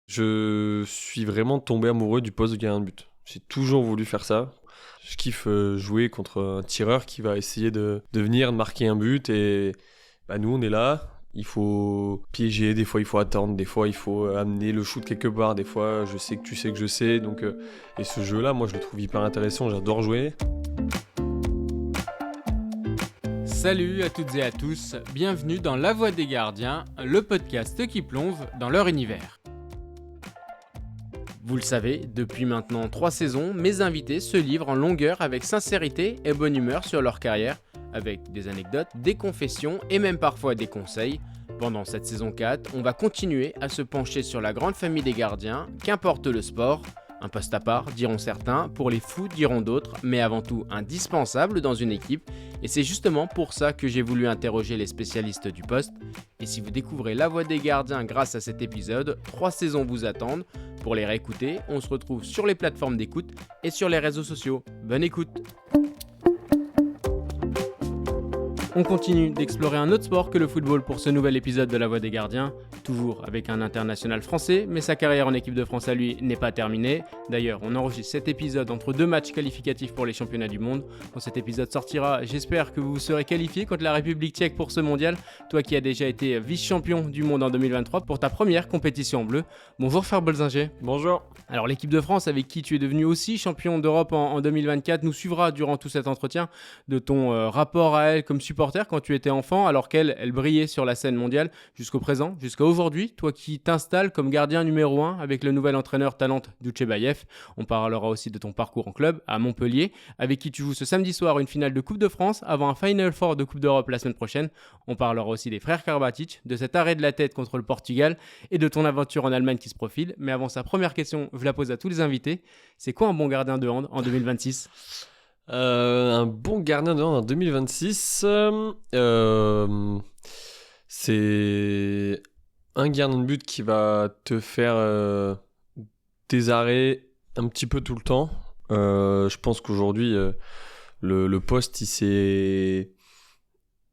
Je suis vraiment tombé amoureux du poste de gardien de but. J'ai toujours voulu faire ça. Je kiffe jouer contre un tireur qui va essayer de venir marquer un but et nous on est là. Il faut piéger, des fois il faut attendre, des fois il faut amener le shoot quelque part, des fois je sais que tu sais que je sais. Et ce jeu-là, moi je le trouve hyper intéressant, j'adore jouer. Salut à toutes et à tous, bienvenue dans La Voix des Gardiens, le podcast qui plonge dans leur univers. Vous le savez, depuis maintenant 3 saisons, mes invités se livrent en longueur avec sincérité et bonne humeur sur leur carrière, avec des anecdotes, des confessions et même parfois des conseils. Pendant cette saison 4, on va continuer à se pencher sur la grande famille des gardiens, qu'importe le sport. Un poste à part, diront certains, pour les fous, diront d'autres, mais avant tout indispensable dans une équipe. Et c'est justement pour ça que j'ai voulu interroger les spécialistes du poste. Et si vous découvrez La Voix des Gardiens grâce à cet épisode, 3 saisons vous attendent. Pour les réécouter, on se retrouve sur les plateformes d'écoute et sur les réseaux sociaux. Bonne écoute! On continue d'explorer un autre sport que le football pour ce nouvel épisode de La Voix des Gardiens, toujours avec un international français, mais sa carrière en équipe de France à lui n'est pas terminée. D'ailleurs, on enregistre cet épisode entre 2 matchs qualificatifs pour les championnats du monde. Quand cet épisode sortira, j'espère que vous serez qualifié contre la République tchèque pour ce mondial, toi qui as déjà été vice-champion du monde en 2023 pour ta première compétition en bleu. Bonjour Fer Bolzinger. Bonjour. Alors l'équipe de France avec qui tu es devenu aussi champion d'Europe en 2024 nous suivra durant tout cet entretien de ton rapport à elle comme supporter quand tu étais enfant, alors qu'elle brillait sur la scène mondiale jusqu'au présent, jusqu'à aujourd'hui, toi qui t'installes comme gardien numéro 1 avec le nouvel entraîneur Talent Dutchebaev. On parlera aussi de ton parcours en club à Montpellier, avec qui tu joues ce samedi soir une finale de Coupe de France avant un Final Four de Coupe d'Europe la semaine prochaine. On parlera aussi des frères Karabatic, de cet arrêt de la tête contre le Portugal et de ton aventure en Allemagne qui se profile. Mais avant ça, première question, je la pose à tous les invités. C'est quoi un bon gardien de hand en 2026 ? Un bon gardien de hand en 2026, c'est un gardien de but qui va te faire des arrêts un petit peu tout le temps. Je pense qu'aujourd'hui, le poste, il s'est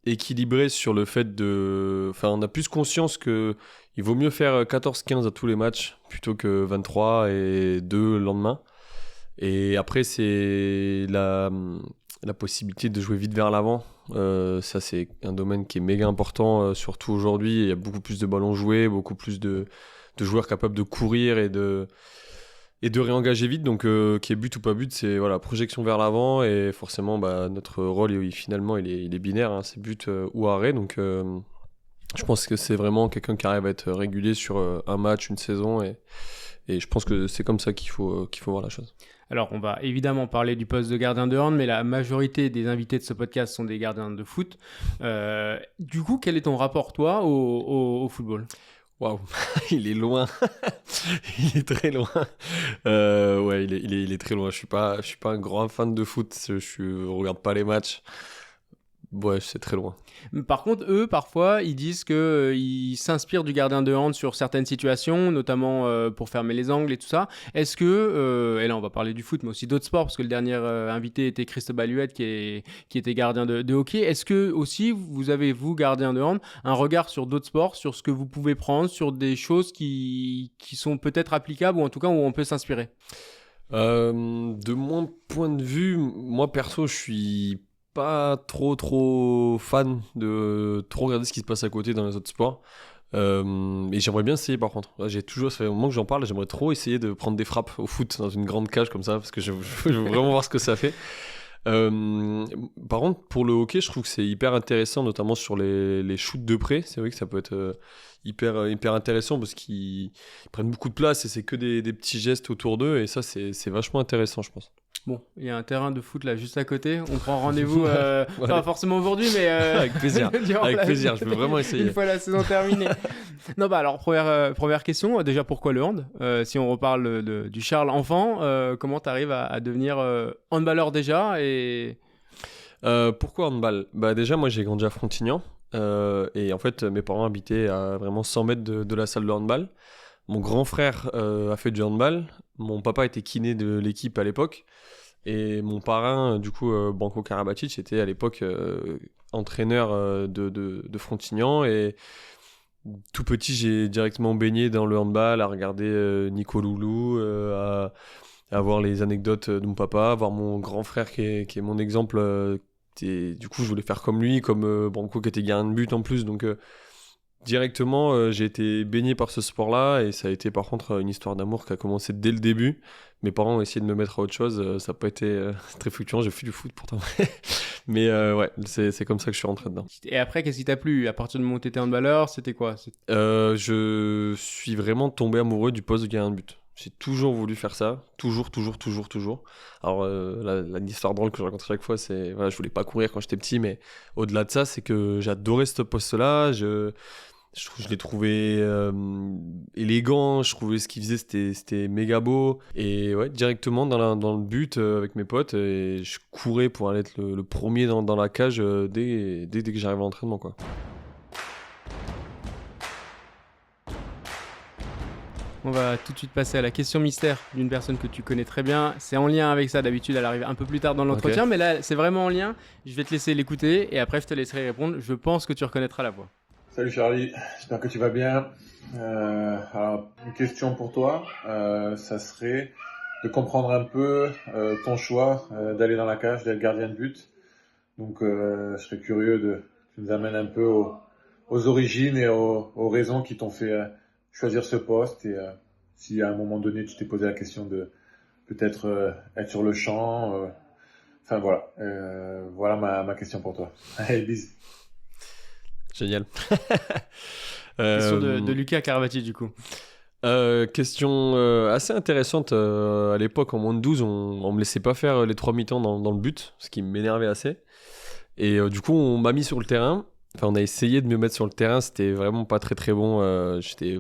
équilibré sur le fait de... Enfin, on a plus conscience qu'il vaut mieux faire 14-15 à tous les matchs plutôt que 23 et 2 le lendemain. Et après, c'est la possibilité de jouer vite vers l'avant. Ça, c'est un domaine qui est méga important, surtout aujourd'hui. Il y a beaucoup plus de ballons joués, beaucoup plus de joueurs capables de courir et de réengager vite. Donc, qui est but ou pas but, c'est projection vers l'avant. Et forcément, notre rôle, finalement, il est binaire. Hein, c'est but ou arrêt. Donc, je pense que c'est vraiment quelqu'un qui arrive à être régulier sur un match, une saison. Et je pense que c'est comme ça qu'il faut voir la chose. Alors, on va évidemment parler du poste de gardien de hand, mais la majorité des invités de ce podcast sont des gardiens de foot. Du coup, quel est ton rapport, toi, au football ? Waouh, il est loin. Il est très loin. Ouais, il est très loin. Je suis pas un grand fan de foot. Je regarde pas les matchs. Ouais, c'est très loin. Par contre, eux, parfois, ils disent qu'ils s'inspirent du gardien de hand sur certaines situations, notamment pour fermer les angles et tout ça. Est-ce que, et là on va parler du foot, mais aussi d'autres sports, parce que le dernier invité était Christophe Huette, qui était gardien de hockey. Est-ce que aussi, vous avez, vous, gardien de hand, un regard sur d'autres sports, sur ce que vous pouvez prendre, sur des choses qui sont peut-être applicables, ou en tout cas où on peut s'inspirer ? De mon point de vue, moi perso, je suis pas trop fan de trop regarder ce qui se passe à côté dans les autres sports. Et j'aimerais bien essayer par contre. Ça fait un moment que j'en parle, j'aimerais trop essayer de prendre des frappes au foot dans une grande cage comme ça, parce que je veux vraiment voir ce que ça fait. Par contre, pour le hockey, je trouve que c'est hyper intéressant, notamment sur les shoots de près. C'est vrai que ça peut être hyper intéressant parce qu'ils prennent beaucoup de place et c'est que des petits gestes autour d'eux, et ça c'est vachement intéressant, je pense. Bon, il y a un terrain de foot là juste à côté. On prend rendez-vous, pas forcément aujourd'hui, mais avec plaisir. Avec plaisir, je veux vraiment essayer. Une fois la saison terminée. Non, alors première question, déjà pourquoi le hand ? Si on reparle du Charles enfant, comment tu arrives à devenir handballeur déjà et... Pourquoi handball ? Déjà, moi j'ai grandi à Frontignan, et en fait mes parents habitaient à vraiment 100 mètres de la salle de handball. Mon grand frère a fait du handball. Mon papa était kiné de l'équipe à l'époque. Et mon parrain, du coup, Branko Karabatic, était à l'époque entraîneur de Frontignan. Et tout petit, j'ai directement baigné dans le handball, à regarder Nico Loulou, à voir les anecdotes de mon papa, à voir mon grand frère qui est mon exemple. Et du coup, je voulais faire comme lui, comme Branco qui était gardien de but en plus. Donc, directement, j'ai été baigné par ce sport-là. Et ça a été par contre une histoire d'amour qui a commencé dès le début. Mes parents ont essayé de me mettre à autre chose. Ça n'a pas été très fluctuant. J'ai fait du foot pourtant. Mais ouais, c'est comme ça que je suis rentré dedans. Et après, qu'est-ce qui t'a plu? À partir du moment où t'étais handballeur, c'était quoi? Je suis vraiment tombé amoureux du poste de gardien de but. J'ai toujours voulu faire ça, toujours. Alors l'histoire drôle que je raconte à chaque fois, c'est voilà, je voulais pas courir quand j'étais petit, mais au-delà de ça, c'est que j'adorais ce poste-là. Je l'ai trouvé élégant, je trouvais ce qu'il faisait, c'était méga beau. Et ouais, directement dans le but avec mes potes, et je courais pour aller être le premier dans la cage dès que j'arrivais à l'entraînement, quoi. On va tout de suite passer à la question mystère d'une personne que tu connais très bien. C'est en lien avec ça, d'habitude elle arrive un peu plus tard dans l'entretien, mais là c'est vraiment en lien. Je vais te laisser l'écouter et après je te laisserai répondre. Je pense que tu reconnaîtras la voix. Salut Charlie, j'espère que tu vas bien. Alors, une question pour toi, ça serait de comprendre un peu ton choix d'aller dans la cage, d'être gardien de but. Donc je serais curieux que tu nous amènes un peu aux origines et aux raisons qui t'ont fait choisir ce poste. Et si à un moment donné tu t'es posé la question de peut-être être sur le champ. Enfin voilà, voilà ma question pour toi. Allez, bisous. Génial. Question de Lucas Karabatic du coup. Question assez intéressante. À l'époque, en moins de 12, on me laissait pas faire les 3 mi-temps dans le but, ce qui m'énervait assez. Et du coup, on m'a mis sur le terrain. Enfin, on a essayé de me mettre sur le terrain. C'était vraiment pas très très bon. J'étais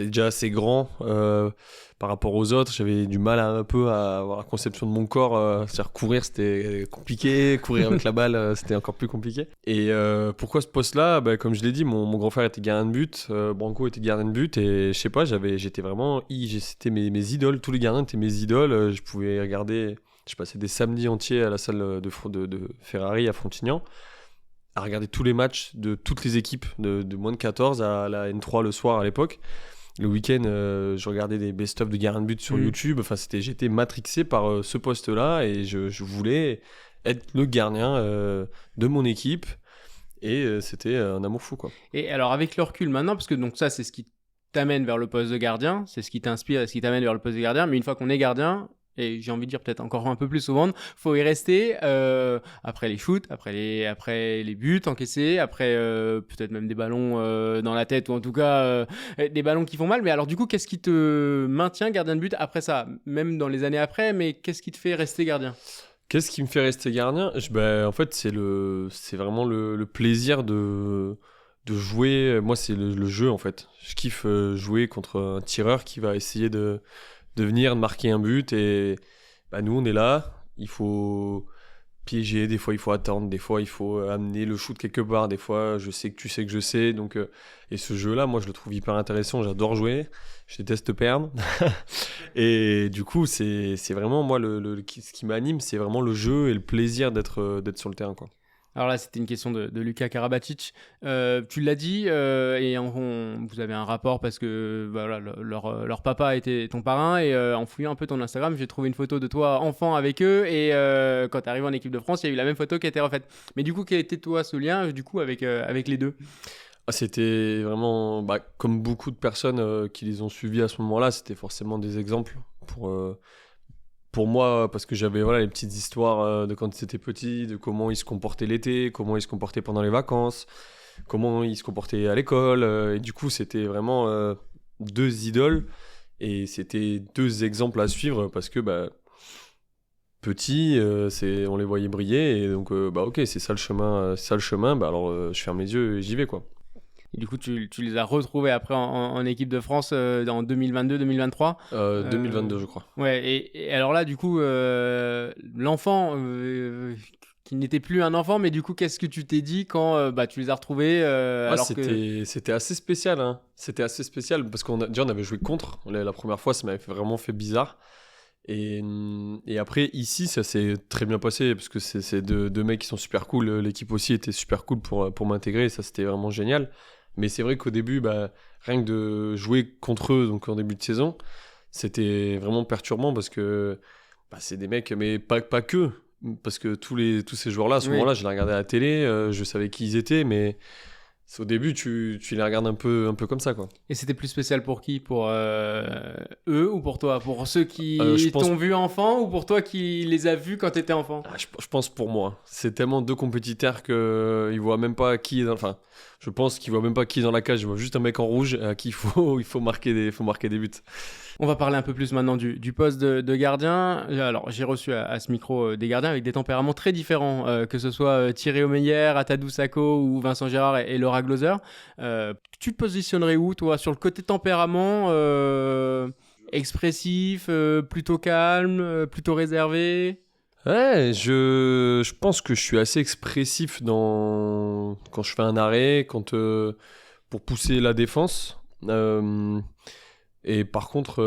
déjà assez grand par rapport aux autres. J'avais du mal un peu à avoir la conception de mon corps. C'est-à-dire courir, c'était compliqué. Courir avec la balle, c'était encore plus compliqué. Et pourquoi ce poste-là? Comme je l'ai dit, mon grand frère était gardien de but. Branco était gardien de but. Et je sais pas, j'étais vraiment... C'était mes idoles. Tous les gardiens étaient mes idoles. Je pouvais regarder... Je passais des samedis entiers à la salle de Ferrari à Frontignan à regarder tous les matchs de toutes les équipes de moins de 14 à la N3 le soir à l'époque. Le week-end, je regardais des best-of de gardiens de but sur YouTube. Enfin, j'étais matrixé par ce poste-là et je voulais être le gardien de mon équipe. Et c'était un amour fou, quoi. Et alors, avec le recul maintenant, parce que donc ça, c'est ce qui t'amène vers le poste de gardien, c'est ce qui t'inspire et ce qui t'amène vers le poste de gardien. Mais une fois qu'on est gardien, et j'ai envie de dire peut-être encore un peu plus souvent, faut y rester après les shoots, après les buts encaissés, après peut-être même des ballons dans la tête ou en tout cas des ballons qui font mal. Mais alors du coup, qu'est-ce qui te maintient gardien de but après ça, même dans les années après, mais qu'est-ce qui te fait rester gardien? Qu'est-ce qui me fait rester gardien? En fait, c'est vraiment le plaisir de jouer. Moi, c'est le jeu, en fait. Je kiffe jouer contre un tireur qui va essayer de venir marquer un but. Et nous, on est là. Il faut piéger. Des fois, il faut attendre. Des fois, il faut amener le shoot quelque part. Des fois, je sais que tu sais que je sais. Donc, et ce jeu-là, moi, je le trouve hyper intéressant. J'adore jouer. Je déteste perdre. Et du coup, c'est vraiment, moi, ce qui m'anime, c'est vraiment le jeu et le plaisir d'être sur le terrain, quoi. Alors là, c'était une question de Lucas Karabatic. Tu l'as dit, et vous avez un rapport parce que voilà, leur papa était ton parrain. Et en fouillant un peu ton Instagram, j'ai trouvé une photo de toi enfant avec eux. Et quand tu arrives en équipe de France, il y a eu la même photo qui a été refaite. Mais du coup, quel était toi ce lien du coup avec les deux? C'était vraiment, comme beaucoup de personnes qui les ont suivis à ce moment-là, c'était forcément des exemples pour moi, parce que j'avais les petites histoires de quand ils étaient petits, de comment ils se comportaient l'été, comment ils se comportaient pendant les vacances, comment ils se comportaient à l'école. Et du coup, c'était vraiment 2 idoles et c'était 2 exemples à suivre parce que petits, on les voyait briller et donc ok, c'est ça le chemin, alors je ferme les yeux et j'y vais, quoi. Et du coup, tu les as retrouvés après en équipe de France en 2022-2023 2022, je crois. Ouais, et alors là, du coup, l'enfant qui n'était plus un enfant, mais du coup, qu'est-ce que tu t'es dit quand tu les as retrouvés c'était assez spécial, hein. C'était assez spécial parce qu'on avait joué contre. La première fois, ça m'avait vraiment fait bizarre. Et après, ici, ça s'est très bien passé parce que c'est deux mecs qui sont super cool. L'équipe aussi était super cool pour m'intégrer et ça, c'était vraiment génial. Mais c'est vrai qu'au début, rien que de jouer contre eux, donc en début de saison, c'était vraiment perturbant parce que c'est des mecs, mais pas que. Parce que tous ces joueurs-là, à ce Oui. moment-là, je les regardais à la télé, je savais qui ils étaient, mais au début, tu les regardes un peu comme ça, quoi. Et c'était plus spécial pour qui? Pour eux ou pour toi? Pour ceux qui Je pense- t'ont vu enfant ou pour toi qui les as vus quand t'étais enfant? Je pense pour moi. C'est tellement deux compétiteurs qu'ils voient même pas qui est dans... Enfin, je pense qu'ils voient même pas qui est dans la cage. Ils voient juste un mec en rouge à qui il faut marquer des buts. On va parler un peu plus maintenant du poste de gardien. Alors, j'ai reçu à ce micro des gardiens avec des tempéraments très différents, que ce soit Thierry Omeyer, Atadou Sakho ou Vincent Gérard et Laura Gloser. Tu te positionnerais où, toi, sur le côté tempérament expressif, plutôt calme, plutôt réservé? Ouais, je pense que je suis assez expressif quand je fais un arrêt, pour pousser la défense. Et par contre,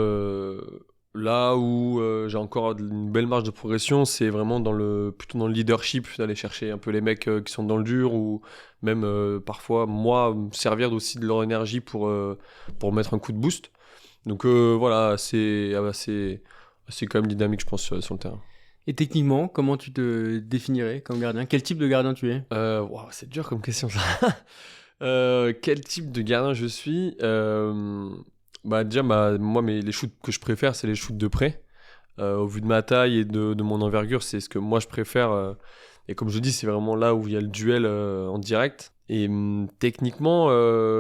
là où j'ai encore une belle marge de progression, c'est vraiment plutôt dans le leadership, d'aller chercher un peu les mecs qui sont dans le dur, ou même parfois, moi, me servir aussi de leur énergie pour mettre un coup de boost. Donc voilà, c'est quand même dynamique, je pense, sur le terrain. Et techniquement, comment tu te définirais comme gardien? Quel type de gardien tu es? Wow, c'est dur comme question, ça. Quel type de gardien je suis? Déjà, moi, les shoots que je préfère, c'est les shoots de près. Au vu de ma taille et de mon envergure, c'est ce que moi je préfère. Et comme je dis, c'est vraiment là où il y a le duel en direct. Et techniquement,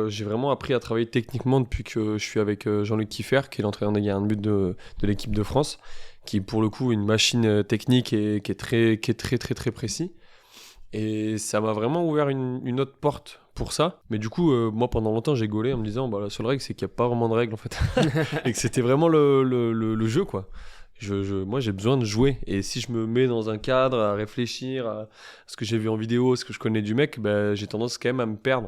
j'ai vraiment appris à travailler techniquement depuis que je suis avec Jean-Luc Kiffer, qui est l'entraîneur des gardiens de but de l'équipe de France, qui est pour le coup une machine technique et qui est très très très précis. Et ça m'a vraiment ouvert une autre porte pour ça. Mais du coup, moi pendant longtemps j'ai gaulé en me disant la seule règle c'est qu'il n'y a pas vraiment de règle en fait. Et que c'était vraiment le jeu, quoi. Moi j'ai besoin de jouer. Et si je me mets dans un cadre à réfléchir à ce que j'ai vu en vidéo, ce que je connais du mec, j'ai tendance quand même à me perdre.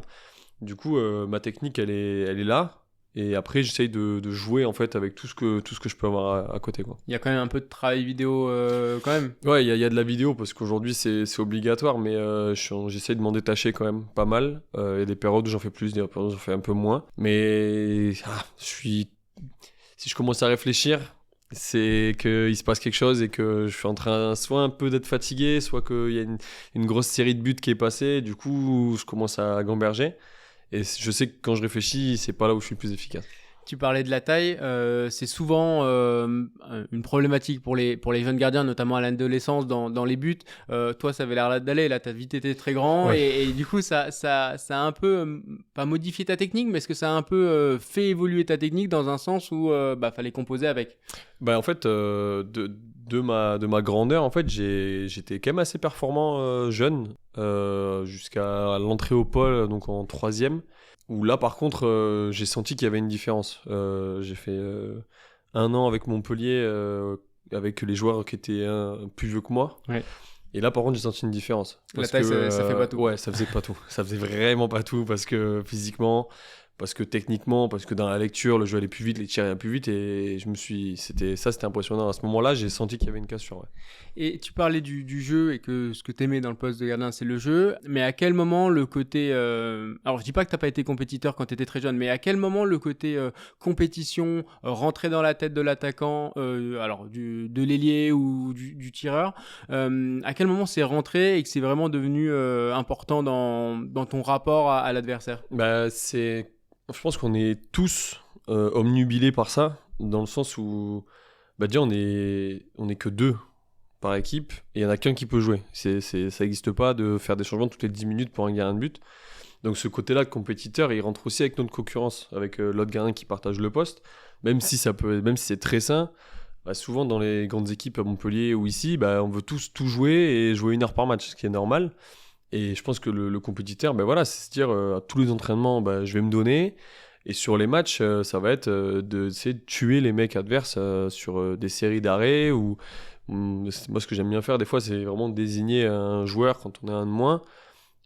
Du coup, ma technique elle est là. Et après, j'essaye de jouer en fait avec tout ce que je peux avoir à côté, quoi. Il y a quand même un peu de travail vidéo quand même. Ouais, il y a de la vidéo parce qu'aujourd'hui c'est obligatoire, mais j'essaye de m'en détacher quand même pas mal. Il y a des périodes où j'en fais plus, des périodes où j'en fais un peu moins. Mais si je commence à réfléchir, c'est qu'il se passe quelque chose et que je suis en train soit un peu d'être fatigué, soit qu'il y a une grosse série de buts qui est passée. Du coup, je commence à gamberger. Et je sais que quand je réfléchis, c'est pas là où je suis le plus efficace. Tu parlais de la taille, c'est souvent une problématique pour les jeunes gardiens, notamment à l'adolescence dans les buts. Toi, ça avait l'air d'aller, là, t'as vite été très grand, Ouais. et du coup, ça a un peu, pas modifié ta technique, mais est-ce que ça a un peu fait évoluer ta technique dans un sens où fallait composer avec? En fait, de ma grandeur, en fait, j'étais quand même assez performant jeune, jusqu'à l'entrée au pôle, donc en 3e. Où là, par contre, j'ai senti qu'il y avait une différence. J'ai fait 1 an avec Montpellier, avec les joueurs qui étaient plus vieux que moi. Ouais. Et là, par contre, j'ai senti une différence. La Parce taille, que, ça fait pas tout. Ouais, ça faisait pas tout. Ça faisait vraiment pas tout parce que physiquement, parce que techniquement, parce que dans la lecture, le jeu allait plus vite, les tirs allaient plus vite. Et c'était impressionnant. À ce moment-là, j'ai senti qu'il y avait une cassure. Ouais. Et tu parlais du jeu et que ce que t'aimais dans le poste de gardien, c'est le jeu. Mais à quel moment le côté... Alors, je dis pas que t'as pas été compétiteur quand t'étais très jeune, mais à quel moment le côté compétition, rentrer dans la tête de l'attaquant, alors de l'ailier ou du tireur, à quel moment c'est rentré et que c'est vraiment devenu important dans ton rapport à l'adversaire? Je pense qu'on est tous omnubilés par ça, dans le sens où déjà on est que 2 par équipe et il y en a qu'un qui peut jouer. Ça n'existe pas de faire des changements toutes les 10 minutes pour un gardien de but. Donc ce côté-là, compétiteur, il rentre aussi avec notre concurrence, avec l'autre gardien qui partage le poste. Même si c'est très sain, souvent dans les grandes équipes à Montpellier ou ici, on veut tous tout jouer et jouer 1 heure par match, ce qui est normal. Et je pense que le compétiteur, c'est se dire à tous les entraînements, je vais me donner. Et sur les matchs, ça va être d'essayer de tuer les mecs adverses sur des séries d'arrêts. Moi, ce que j'aime bien faire des fois, c'est vraiment désigner un joueur quand on est un de moins,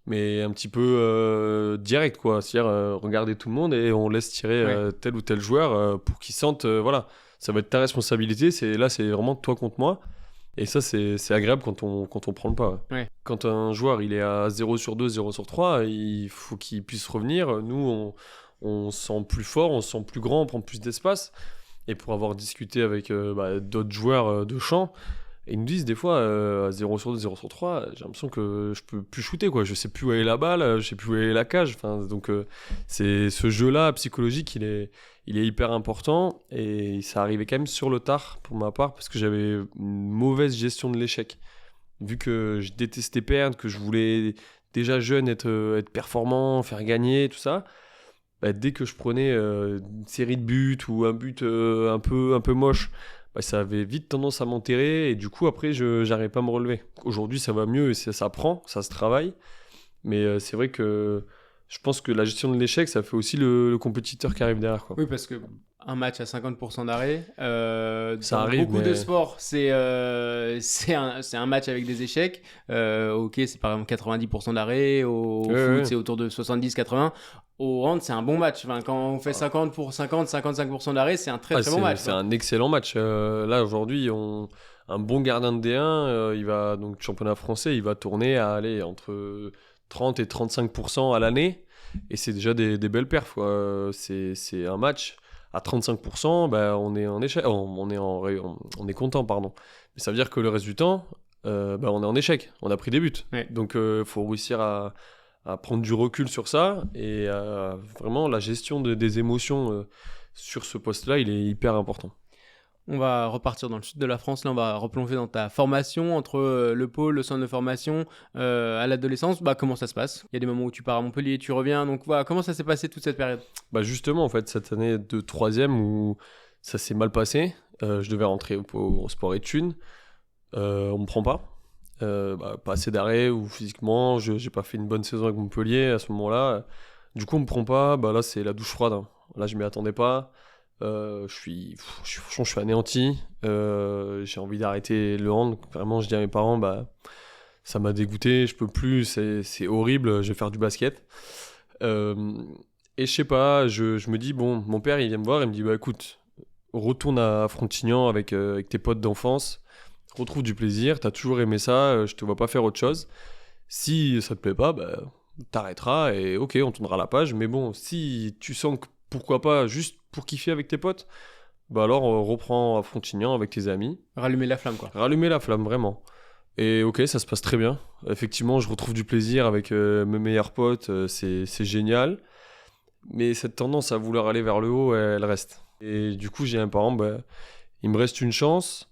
mais un petit peu direct, quoi. C'est-à-dire regarder tout le monde et on laisse tirer tel ou tel joueur pour qu'ils sentent, voilà, ça va être ta responsabilité. C'est vraiment toi contre moi. Et ça, c'est agréable quand on prend le pas. Ouais. Quand un joueur il est à 0 sur 2, 0 sur 3, il faut qu'il puisse revenir. Nous, on se sent plus fort, on se sent plus grand, on prend plus d'espace. Et pour avoir discuté avec d'autres joueurs de champ, ils nous disent des fois, à 0 sur 2, 0 sur 3, j'ai l'impression que je peux plus shooter, quoi. Je sais plus où est la balle, je sais plus où est la cage. Enfin, donc, c'est ce jeu-là psychologique, il est hyper important. Et ça arrivait quand même sur le tard, pour ma part, parce que j'avais une mauvaise gestion de l'échec. Vu que je détestais perdre, que je voulais déjà jeune être performant, faire gagner, tout ça. Bah, dès que je prenais une série de buts ou un but un peu moche, bah, ça avait vite tendance à m'enterrer et du coup après je n'arrivais pas à me relever. Aujourd'hui ça va mieux et ça prend, ça se travaille, mais c'est vrai que je pense que la gestion de l'échec ça fait aussi le compétiteur qui arrive derrière, quoi. Oui, parce que un match à 50% d'arrêt, Ça dans arrive, beaucoup de mais- sports, c'est un match avec des échecs. Ok, c'est par exemple 90% d'arrêt. Au Ouais, foot, ouais. c'est autour de 70-80. Au hand, c'est un bon match. Enfin, quand on fait 50 pour 50, 55% d'arrêt, c'est un très très bon match. C'est un excellent match. Là aujourd'hui un bon gardien de D1, il va donc championnat français, il va tourner à aller entre 30 et 35% à l'année et c'est déjà des belles perfs, quoi. C'est un match à 35%, bah, on est en échec, on est content, pardon. Mais ça veut dire que le reste du temps, bah, on est en échec, on a pris des buts. Ouais. Donc faut réussir à prendre du recul sur ça et vraiment la gestion des émotions sur ce poste-là, il est hyper important. On va repartir dans le sud de la France. Là, on va replonger dans ta formation entre le pôle, le centre de formation, à l'adolescence. Bah, comment ça se passe? Il y a des moments où tu pars à Montpellier, tu reviens. Donc, voilà, comment ça s'est passé toute cette période? Bah justement, en fait, cette année de troisième où ça s'est mal passé, je devais rentrer au sport études, on me prend pas. Pas assez d'arrêt ou physiquement, j'ai pas fait une bonne saison avec Montpellier à ce moment-là. Du coup, on me prend pas, bah là, c'est la douche froide, hein. Là, je m'y attendais pas. Franchement, je suis anéanti. J'ai envie d'arrêter le hand. Vraiment, je dis à mes parents, bah, ça m'a dégoûté, je peux plus, c'est horrible, je vais faire du basket. Euh, et je sais pas, je me dis, bon, mon père, il vient me voir, il me dit, bah écoute, retourne à Frontignan avec tes potes d'enfance, retrouve du plaisir, t'as toujours aimé ça, je te vois pas faire autre chose. Si ça te plaît pas, bah, t'arrêteras et ok, on tournera la page. Mais bon, si tu sens que pourquoi pas, juste pour kiffer avec tes potes, bah alors reprends à Frontignan avec tes amis. Rallumer la flamme, quoi. Rallumer la flamme, vraiment. Et ok, ça se passe très bien. Effectivement, je retrouve du plaisir avec mes meilleurs potes, c'est génial. Mais cette tendance à vouloir aller vers le haut, elle reste. Et du coup, j'ai un parent, bah, il me reste une chance,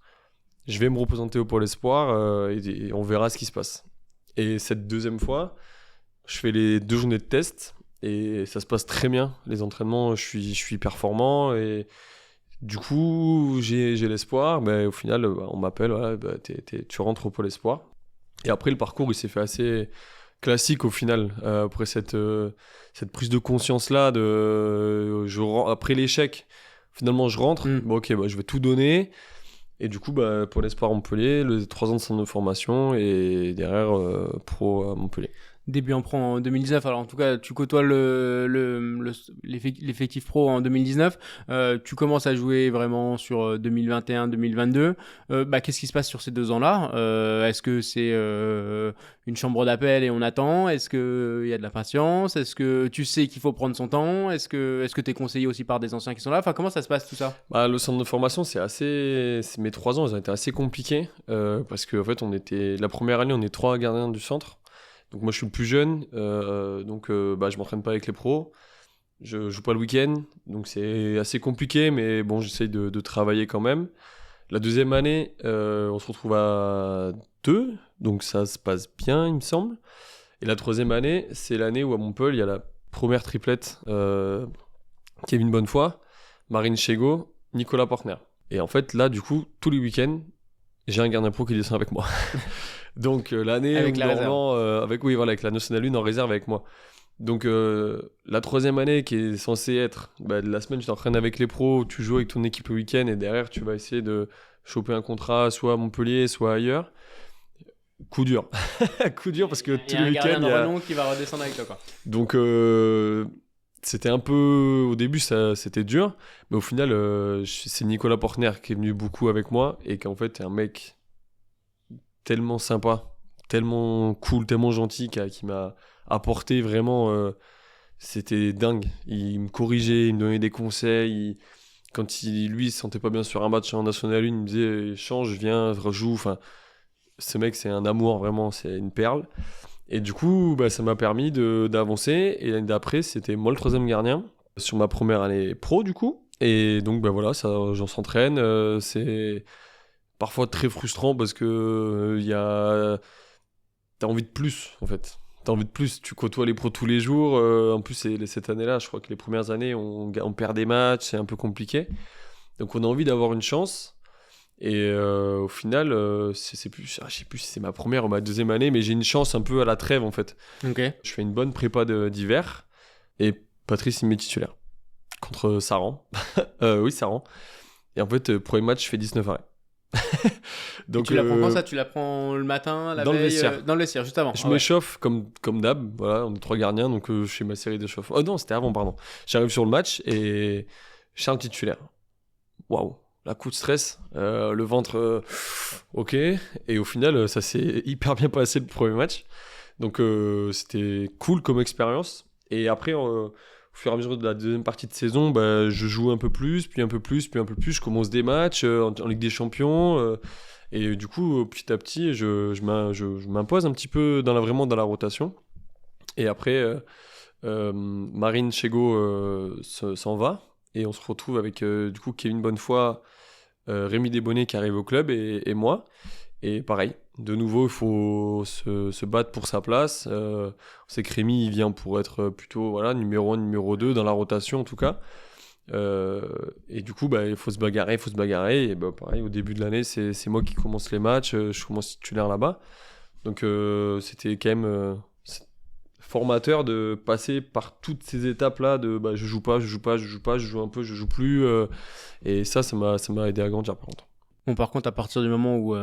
je vais me représenter au Pôle Espoir et on verra ce qui se passe. Et cette deuxième fois, je fais les 2 journées de test et ça se passe très bien. Les entraînements, je suis performant et du coup, j'ai l'espoir. Mais au final, on m'appelle, voilà, bah, tu rentres au Pôle Espoir. Et après, le parcours, il s'est fait assez classique au final. Après cette prise de conscience-là, après l'échec, finalement, je rentre. Bon, ok, bah, je vais tout donner. Et du coup, bah, Pôle Espoir Montpellier, 3 ans de centre de formation et derrière, pro à Montpellier. Début en pro en 2019. Alors, en tout cas, tu côtoies l'effectif pro en 2019. Tu commences à jouer vraiment sur 2021-2022. Qu'est-ce qui se passe sur ces 2 ans-là? Est-ce que c'est une chambre d'appel et on attend? Est-ce qu'il y a de la patience? Est-ce que tu sais qu'il faut prendre son temps? Est-ce que tu es conseillé aussi par des anciens qui sont là? Enfin, comment ça se passe tout ça? Bah, le centre de formation, mes 3 ans, ils ont été assez compliqués parce qu'en fait, la première année, on est 3 gardiens du centre. Donc moi je suis le plus jeune, je m'entraîne pas avec les pros, je joue pas le week-end, donc c'est assez compliqué, mais bon j'essaye de travailler quand même. La deuxième année, on se retrouve à 2, donc ça se passe bien il me semble. Et la troisième année, c'est l'année où à Montpellier il y a la première triplette, Kevin Bonnefoy, Marine Chego, Nicolas Portner. Et en fait là du coup, tous les week-ends, j'ai un gardien pro qui descend avec moi. Donc l'année avec la réserve. Avec la Nationale 1 en réserve avec moi. Donc la troisième année qui est censée être la semaine tu t'entraînes avec les pros, tu joues avec ton équipe le week-end et derrière tu vas essayer de choper un contrat soit à Montpellier soit ailleurs. Coup dur. Coup dur parce que tous les week-ends il y a un gardien de renom qui va redescendre avec toi, quoi. Donc c'était un peu au début c'était dur, mais au final c'est Nicolas Portner qui est venu beaucoup avec moi et qui en fait est un mec tellement sympa, tellement cool, tellement gentil, qui m'a apporté vraiment. C'était dingue. Il me corrigeait, il me donnait des conseils. Quand lui, il se sentait pas bien sur un match en National 1, il me disait change, viens, rejoue. Enfin, ce mec, c'est un amour, vraiment, c'est une perle. Et du coup, ça m'a permis d'avancer. Et l'année d'après, c'était moi le 3e gardien sur ma première année pro, du coup. Et donc, voilà, ça, j'en s'entraîne. C'est parfois très frustrant parce que t'as envie de plus, en fait. T'as envie de plus. Tu côtoies les pros tous les jours. En plus, cette année-là, je crois que les premières années, on perd des matchs, c'est un peu compliqué. Donc, on a envie d'avoir une chance. Et au final, je sais plus si c'est ma première ou ma 2e année, mais j'ai une chance un peu à la trêve, en fait. Ok. Je fais une bonne prépa d'hiver et Patrice, il me met titulaire contre Saran. Oui, Saran. Et en fait, premier match, je fais 19 arrêts. Donc, tu l'apprends quand ça? Tu l'apprends le matin, la dans veille, le vestiaire. dans le vestiaire, juste avant. Je m'échauffe comme d'hab. Voilà, on est 3 gardiens, donc je fais ma série d'échauffement. Oh non, c'était avant, pardon. J'arrive sur le match et Charles titulaire. Waouh, la coup de stress, le ventre, ok. Et au final, ça s'est hyper bien passé le premier match. Donc c'était cool comme expérience. Et après, au fur et à mesure de la deuxième partie de saison, je joue un peu plus, puis un peu plus, puis un peu plus. Je commence des matchs en Ligue des Champions. Et du coup, petit à petit, je m'impose un petit peu vraiment dans la rotation. Et après, Marine Chego s'en va. Et on se retrouve avec du coup Kevin Bonnefoy, Rémi Desbonnets qui arrive au club et moi. Et pareil, de nouveau, il faut se battre pour sa place. On sait que Rémi, il vient pour être plutôt numéro 1, numéro 2 dans la rotation en tout cas. Et du coup, il faut se bagarrer. Et pareil, au début de l'année, c'est moi qui commence les matchs. Je commence titulaire là-bas. Donc c'était quand même formateur de passer par toutes ces étapes-là de je joue pas, je joue un peu, je joue plus. Et ça m'a aidé à grandir par contre. Bon, par contre, à partir du moment où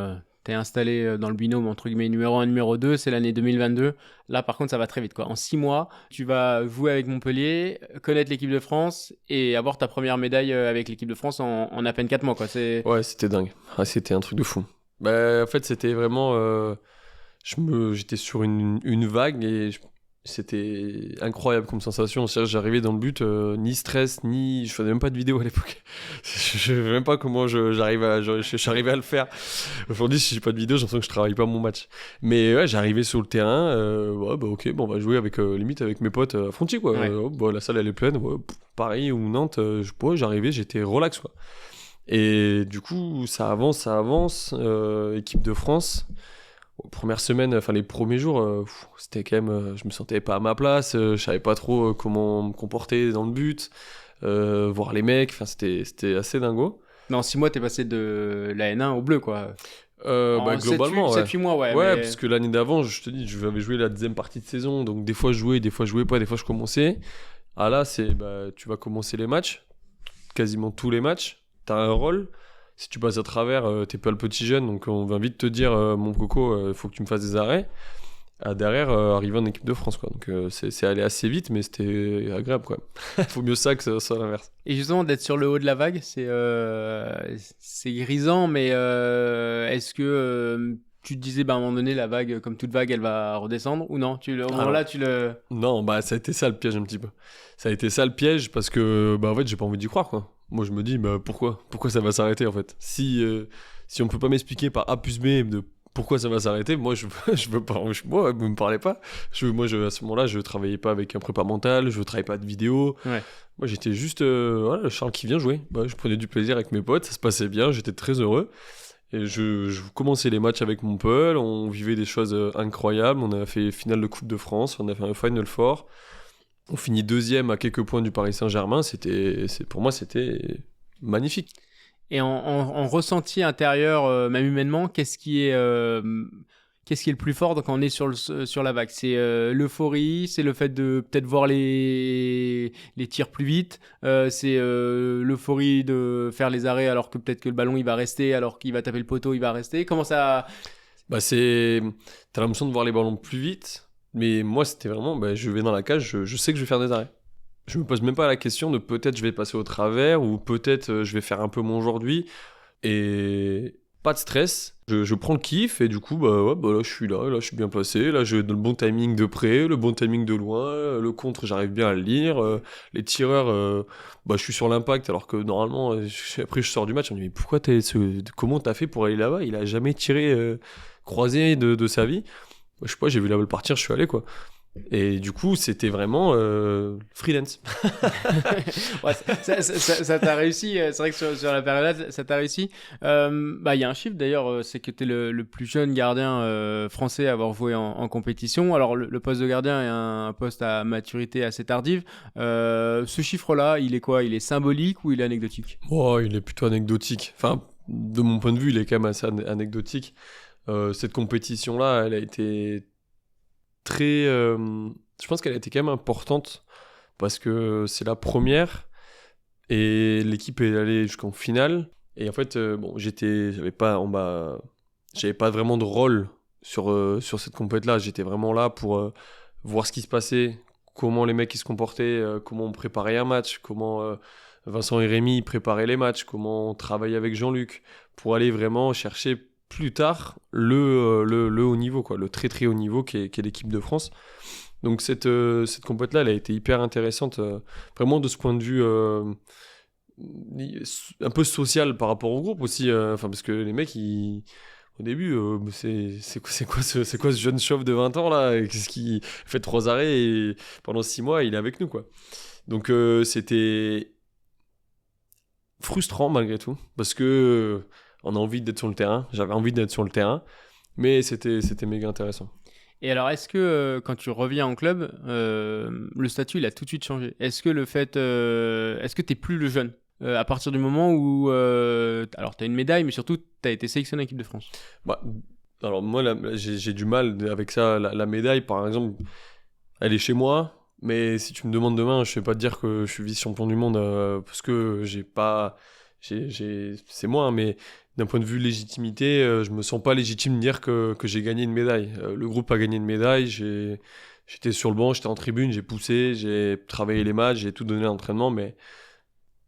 tu es installé dans le binôme entre guillemets numéro 1 numéro 2, c'est l'année 2022. Là, par contre, ça va très vite, quoi. En 6 mois, tu vas jouer avec Montpellier, connaître l'équipe de France et avoir ta première médaille avec l'équipe de France en à peine 4 mois, quoi. Ouais, c'était dingue. C'était un truc de fou. En fait, c'était vraiment... j'étais sur une vague et c'était incroyable comme sensation. C'est-à-dire, j'arrivais dans le but, ni stress, ni... Je faisais même pas de vidéo à l'époque. Je sais même pas comment je suis arrivé à le faire. Aujourd'hui, si j'ai pas de vidéo, j'ai l'impression que je travaille pas mon match. Mais ouais, j'arrivais sur le terrain, ok, on va jouer limite avec mes potes à Frontier, quoi. Ouais. La salle, elle est pleine. Paris ou Nantes, j'arrivais, j'étais relax, quoi. Et du coup, ça avance. Équipe de France... Première semaine, les premiers jours, c'était quand même, je me sentais pas à ma place, je savais pas trop comment me comporter dans le but, voir les mecs, c'était assez dingo. Mais en 6 mois, t'es passé de la N1 au bleu, quoi. Globalement, 7-8 mois, ouais. Ouais, parce que l'année d'avant, je te dis, je vais jouer la deuxième partie de saison, donc des fois je jouais pas, des fois je commençais. Ah là, tu vas commencer les matchs, quasiment tous les matchs, t'as un rôle. Si tu passes à travers, t'es pas le petit jeune, donc on va vite te dire mon coco, il faut que tu me fasses des arrêts. Derrière, arriver en équipe de France, quoi. Donc c'est allé assez vite, mais c'était agréable, quoi. Faut mieux ça que ça soit l'inverse. Et justement, d'être sur le haut de la vague, c'est grisant, mais est-ce que tu te disais, à un moment donné, la vague, comme toute vague, elle va redescendre, ou non? Non, ça a été ça le piège un petit peu. Ça a été ça le piège parce que, en fait, j'ai pas envie d'y croire, quoi. Moi, je me dis, pourquoi ça va s'arrêter, en fait? Si on peut pas m'expliquer par A plus B de pourquoi ça va s'arrêter, moi, je veux pas. Moi, vous me parlez pas. À ce moment-là, je travaillais pas avec un prépa mental, je travaillais pas de vidéo. Ouais. Moi, j'étais juste, Charles qui vient jouer. Je prenais du plaisir avec mes potes, ça se passait bien, j'étais très heureux. Et je commençais les matchs avec Montpellier, on vivait des choses incroyables. On a fait finale de Coupe de France, on a fait un Final Four. On finit 2e à quelques points du Paris Saint-Germain. Pour moi, c'était magnifique. Et en ressenti intérieur, même humainement, qu'est-ce qui est le plus fort quand on est sur la vague? C'est l'euphorie, c'est le fait de peut-être voir les tirs plus vite, c'est l'euphorie de faire les arrêts alors que peut-être que le ballon il va rester, alors qu'il va taper le poteau il va rester. Comment ça... T'as l'impression de voir les ballons plus vite. Mais moi, c'était vraiment, je vais dans la cage, je sais que je vais faire des arrêts. Je me pose même pas la question de peut-être je vais passer au travers ou peut-être je vais faire un peu moins aujourd'hui. Et pas de stress. Je prends le kiff et du coup, là, je suis bien placé. Là, j'ai le bon timing de près, le bon timing de loin. Le contre, j'arrive bien à le lire. Les tireurs, je suis sur l'impact alors que normalement, après, je sors du match. On me dit, mais comment t'as fait pour aller là-bas? Il a jamais tiré croisé de sa vie. Je sais pas, j'ai vu la balle partir, je suis allé, quoi. Et du coup, c'était vraiment freelance. Ouais, ça t'a réussi. C'est vrai que sur la période, ça t'a réussi. Il y a un chiffre d'ailleurs, c'est que tu es le plus jeune gardien français à avoir joué en compétition. Alors, le poste de gardien est un poste à maturité assez tardive. Ce chiffre-là, il est quoi? Il est symbolique ou il est anecdotique? Oh, il est plutôt anecdotique. Enfin, de mon point de vue, il est quand même assez anecdotique. Cette compétition-là, elle a été très. Je pense qu'elle a été quand même importante parce que c'est la première et l'équipe est allée jusqu'en finale. Et en fait, j'avais pas vraiment de rôle sur cette compétition-là. J'étais vraiment là pour voir ce qui se passait, comment les mecs ils se comportaient, comment on préparait un match, comment Vincent et Rémi préparaient les matchs, comment on travaillait avec Jean-Luc pour aller vraiment chercher plus tard le haut niveau, quoi, le très très haut niveau qui est l'équipe de France. Donc cette compète-là, elle a été hyper intéressante, vraiment de ce point de vue un peu social par rapport au groupe aussi, parce que les mecs, au début, c'est quoi ce jeune chauve de 20 ans là, qu'est-ce qui fait 3 arrêts et pendant 6 mois il est avec nous, quoi. Donc c'était frustrant malgré tout, parce que on a envie d'être sur le terrain, j'avais envie d'être sur le terrain, mais c'était méga intéressant. Et alors, est-ce que quand tu reviens en club, le statut il a tout de suite changé? Est-ce que t'es plus le jeune à partir du moment où alors t'as une médaille, mais surtout t'as été sélectionné en équipe de France? Alors moi j'ai du mal avec ça, la médaille par exemple, elle est chez moi. Mais si tu me demandes demain, je ne vais pas te dire que je suis vice-champion du monde parce que c'est moi, hein, mais d'un point de vue légitimité, je me sens pas légitime de dire que j'ai gagné une médaille. Le groupe a gagné une médaille, j'étais sur le banc, j'étais en tribune, j'ai poussé, j'ai travaillé les matchs, j'ai tout donné à l'entraînement, mais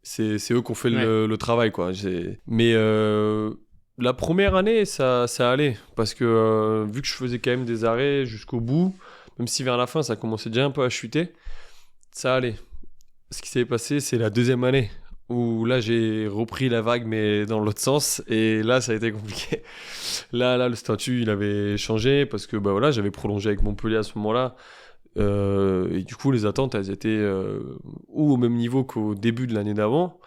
c'est eux qui ont fait le travail, quoi. Mais la première année, ça allait parce que vu que je faisais quand même des arrêts jusqu'au bout, même si vers la fin ça commençait déjà un peu à chuter, ça allait. Ce qui s'est passé, c'est la deuxième année où là j'ai repris la vague mais dans l'autre sens, et là ça a été compliqué. Là le statut il avait changé parce que j'avais prolongé avec Montpellier à ce moment-là, et du coup les attentes elles étaient ou au même niveau qu'au début de l'année d'avant,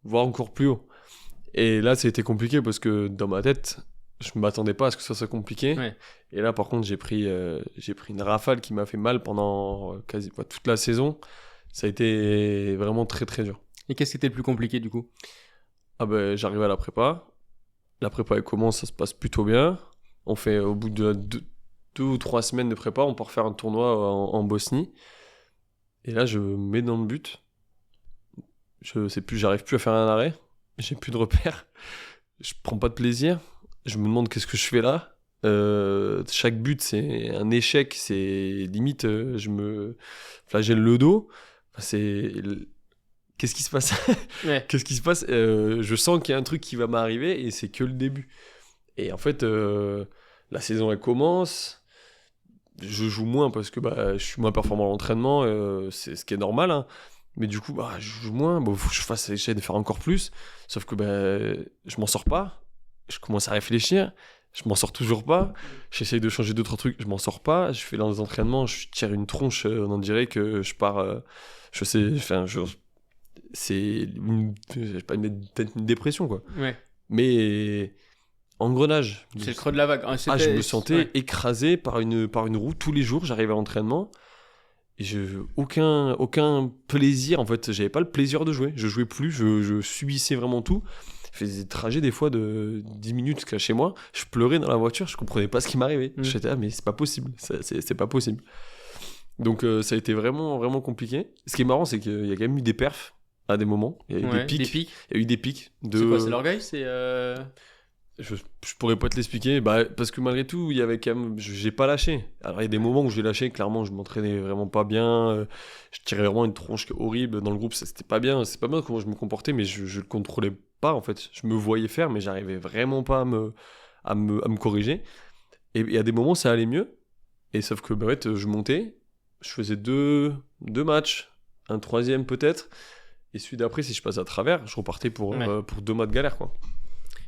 voire encore plus haut. Et là ça a été compliqué parce que dans ma tête je m'attendais pas à ce que ça soit compliqué. Ouais. Et là, par contre, j'ai pris une rafale qui m'a fait mal pendant quasi toute la saison. Ça a été vraiment très, très dur. Et qu'est-ce qui était le plus compliqué, du coup? J'arrive à la prépa. La prépa, elle commence, ça se passe plutôt bien. On fait, au bout de 2 ou 3 semaines de prépa, on part faire un tournoi en Bosnie. Et là, je me mets dans le but. J'arrive plus à faire un arrêt. J'ai plus de repères. Je prends pas de plaisir. Je me demande qu'est-ce que je fais là. Chaque but c'est un échec, c'est limite je me flagelle le dos. Qu'est-ce qui se passe? Ouais. Qu'est-ce qui se passe? Je sens qu'il y a un truc qui va m'arriver et c'est que le début. Et en fait la saison elle commence, je joue moins parce que je suis moins performant à l'entraînement, c'est ce qui est normal, hein. Mais du coup je joue moins, faut que j'essaie de faire encore plus, sauf que je m'en sors pas. Je commence à réfléchir, je m'en sors toujours pas. J'essaye de changer 2-3 trucs, je m'en sors pas. Je fais dans les entraînements, je tire une tronche, on dirait que je pars. Je sais, enfin, peut-être une dépression, quoi. Ouais. Mais engrenage. C'est le creux de la vague. Je me sentais écrasé par une roue tous les jours. J'arrivais à l'entraînement et aucun plaisir. En fait, j'avais pas le plaisir de jouer. Je jouais plus, je subissais vraiment tout. Je faisais des trajets des fois de 10 minutes jusqu'à chez moi, je pleurais dans la voiture, je comprenais pas ce qui m'arrivait. J'étais mais c'est pas possible, c'est pas possible. Donc ça a été vraiment vraiment compliqué. Ce qui est marrant, c'est qu'il y a quand même eu des perfs à des moments, il y a eu des pics. Il y a eu des pics C'est quoi, c'est l'orgueil, je pourrais pas te l'expliquer, parce que malgré tout, il y avait quand même, j'ai pas lâché. Alors il y a des moments où j'ai lâché, clairement, je m'entraînais vraiment pas bien, je tirais vraiment une tronche horrible dans le groupe, c'était pas bien comment je me comportais, mais je le contrôlais pas en fait. Je me voyais faire, mais j'arrivais vraiment pas à me corriger. Et à des moments, ça allait mieux. Et sauf que, en fait, je montais, je faisais deux matchs, un troisième peut-être. Et celui d'après, si je passais à travers, je repartais pour 2 mois de galère, quoi.